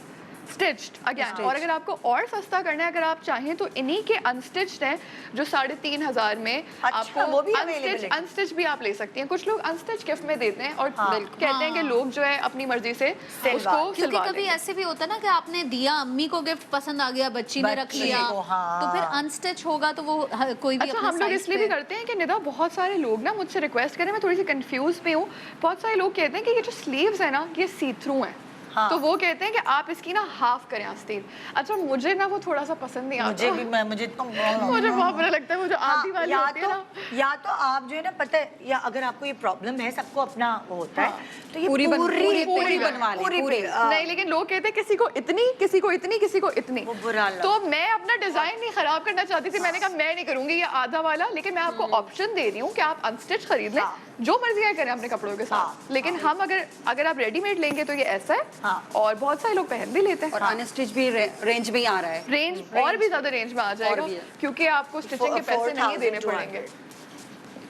स्टिच्ड अगेन। और अगर आपको और सस्ता करना है, अगर आप चाहें तो इन्हीं के अनस्टिच्ड हैं जो 3,500 में अच्छा, आपको वो भी available है। अनस्टिच भी आप ले सकती हैं। कुछ लोग अनस्टिच गिफ्ट में देते हैं और हाँ। कहते हैं कि लोग जो है अपनी मर्जी से सिलवा। उसको क्योंकि सिलवा कभी देंगे। ऐसे भी होता है ना कि आपने दिया, अम्मी को गिफ्ट पसंद आ गया, बच्ची ने रख बच्ची लिया, को, हाँ। तो फिर अनस्टिच होगा तो वो कोई भी अच्छा, अपने हम लोग size इसलिए भी पे- करते हैं कि निदा बहुत सारे लोग ना मुझसे रिक्वेस्ट करें, मैं थोड़ी सी कंफ्यूज भी हूँ। बहुत सारे लोग कहते हैं कि ये जो स्लीव्स है ना ये सी थ्रू हैं। हाँ। तो वो कहते हैं कि आप इसकी ना हाफ करें आस्तीन। अच्छा, मुझे ना वो थोड़ा सा पसंद नहीं आता। मुझे तो मुझे बहुत बुरा लगता है वो जो आधी वाली या होती है ना। या तो आप जो है ना पता है, या अगर आपको ये प्रॉब्लम है, सबको अपना वो होता है, तो ये पूरी बनवा लें, पूरी पूरी। नहीं, लेकिन लोग कहते हैं किसी को इतनी, किसी को इतनी, किसी को इतनी। वो बुरा लगा। तो मैं अपना डिजाइन नहीं खराब करना चाहती थी, मैंने कहा मैं नहीं करूंगी ये आधा वाला, लेकिन मैं आपको ऑप्शन दे रही हूँ कि आप अनस्टिच खरीद लें, जो मर्जी है करें अपने कपड़ों के साथ। लेकिन हम अगर आप रेडीमेड लेंगे तो ये ऐसा है, और बहुत सारे लोग पहन भी लेते हैं। और अनस्टिच भी रेंज में ही आ रहा है। रेंज और भी ज्यादा रेंज में आ जाएगा, भी है। क्योंकि आपको स्टिचिंग के पैसे नहीं देने पड़ेंगे।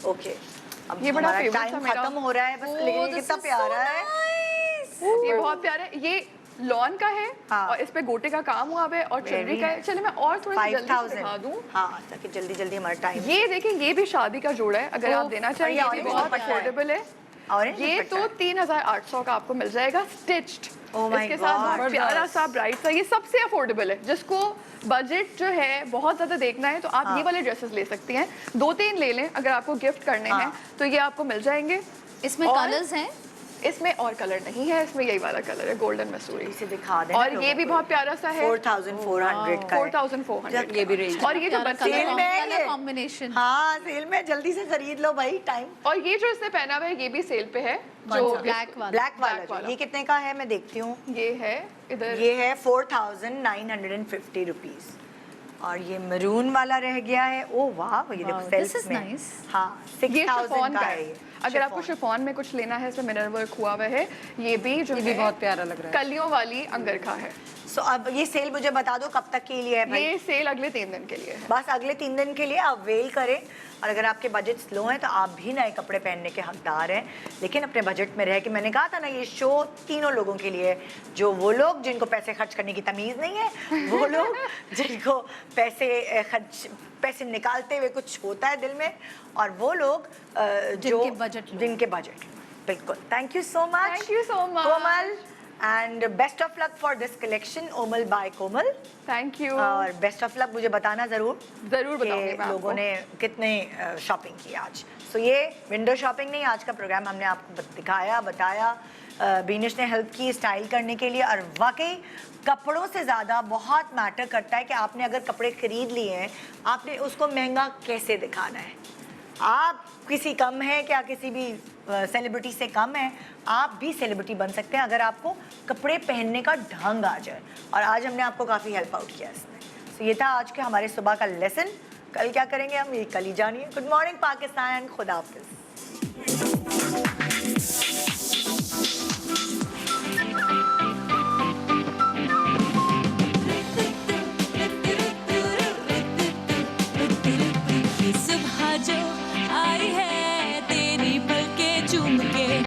ओके, अब ये बड़ा हमारा favorite था टाइम मेरा। खत्म हो रहा है बस, लेकिन ये कितना प्यारा है। ये बहुत प्यारा है, ये लॉन का है हाँ। और इस पे गोटे का काम हुआ है और चुनरी का है। चलिए मैं और थोड़ा सा जल्दी से दिखा दूं। हाँ, ताकि जल्दी जल्दी हमारा टाइम। ये देखिए, ये भी शादी का जोड़ा है, अगर आप देना चाहें, ये ये भी orange बहुत दुपट्टा है। अफोर्डेबल है। Orange ये दुपट्टा तो है। 3,800 का आपको मिल जाएगा स्टिच्ड। Oh my इसके साथ God, बहुत प्यारा सा ब्राइट सा, ये सबसे अफोर्डेबल है। जिसको बजट जो है बहुत ज्यादा देखना है तो आप ये वाले ड्रेसेस ले सकती हैं। 2-3 ले लें अगर आपको गिफ्ट करने हैं तो ये आपको मिल जाएंगे। इसमें और- कलर्स हैं? इसमें और कलर नहीं है, इसमें यही वाला कलर है गोल्डन मसूरी। इसे दिखा देना और ये लोगों भी को। बहुत प्यारा सा है, 4400 का है। 4400 ये भी रेंज। और ये जो प्यारा बच्चे सेल में है कलर ये। कॉम्बिनेशन। हाँ सेल में, जल्दी से खरीद लो भाई, टाइम। और ये जो इसने पहना हुआ है ये भी सेल पे है, कौन जो सा? ब्लैक वाला। ब्लैक वाला Black जो, वाला। ये कितने का है मैं देखती हूँ। ये है इधर, ये है 4950 रुपीज। और ये मरून वाला रह गया है। ओ वाह, ये देखो Wow, सेल्फ this is में। nice. हाँ ये 6000 शिफॉन का का है है। ये। अगर आपको शिफॉन। शिफॉन में कुछ लेना है, इसमें मिरर वर्क हुआ हुआ है, ये भी जो ये भी है बहुत प्यारा लग रहा है। कलियों वाली अंगरखा है। सो अब ये सेल मुझे बता दो कब तक के लिए है भाई? ये सेल अगले 3 दिन के लिए है। बस अगले 3 दिन के लिए आप वेल करें। और अगर आपके बजट स्लो हैं तो आप भी नए कपड़े पहनने के हकदार हैं, लेकिन अपने बजट में रह के। मैंने कहा था ना ये शो तीनों लोगों के लिए है, जो वो लोग जिनको पैसे खर्च करने की तमीज़ नहीं है, वो लोग जिनको पैसे निकालते हुए कुछ होता है दिल में, और वो लोग जो जिनके बजट बिल्कुल। Thank you so much. Thank you so much. Komal, and best of luck for this collection ओमल बाय कोमल। Thank you. और बेस्ट ऑफ लक मुझे बताना ज़रूर जरूर बताऊंगी कि मैं लोगों आपको। ने कितने शॉपिंग की आज। सो ये विंडो शॉपिंग नहीं, आज का प्रोग्राम हमने आपको दिखाया, बताया। बीनिश ने हेल्प की स्टाइल करने के लिए। और वाकई कपड़ों से ज़्यादा बहुत मैटर करता है कि आपने अगर कपड़े खरीद लिए हैं, आपने उसको महंगा कैसे दिखाना है। आप किसी कम है क्या, किसी भी सेलिब्रिटी से कम है? आप भी सेलिब्रिटी बन सकते हैं अगर आपको कपड़े पहनने का ढंग आ जाए। और आज हमने आपको काफ़ी हेल्प आउट किया इसमें। तो ये था आज के हमारे सुबह का लेसन। कल क्या करेंगे हम, ये कल ही जानिए। गुड मॉर्निंग पाकिस्तान, खुदा हाफिज़।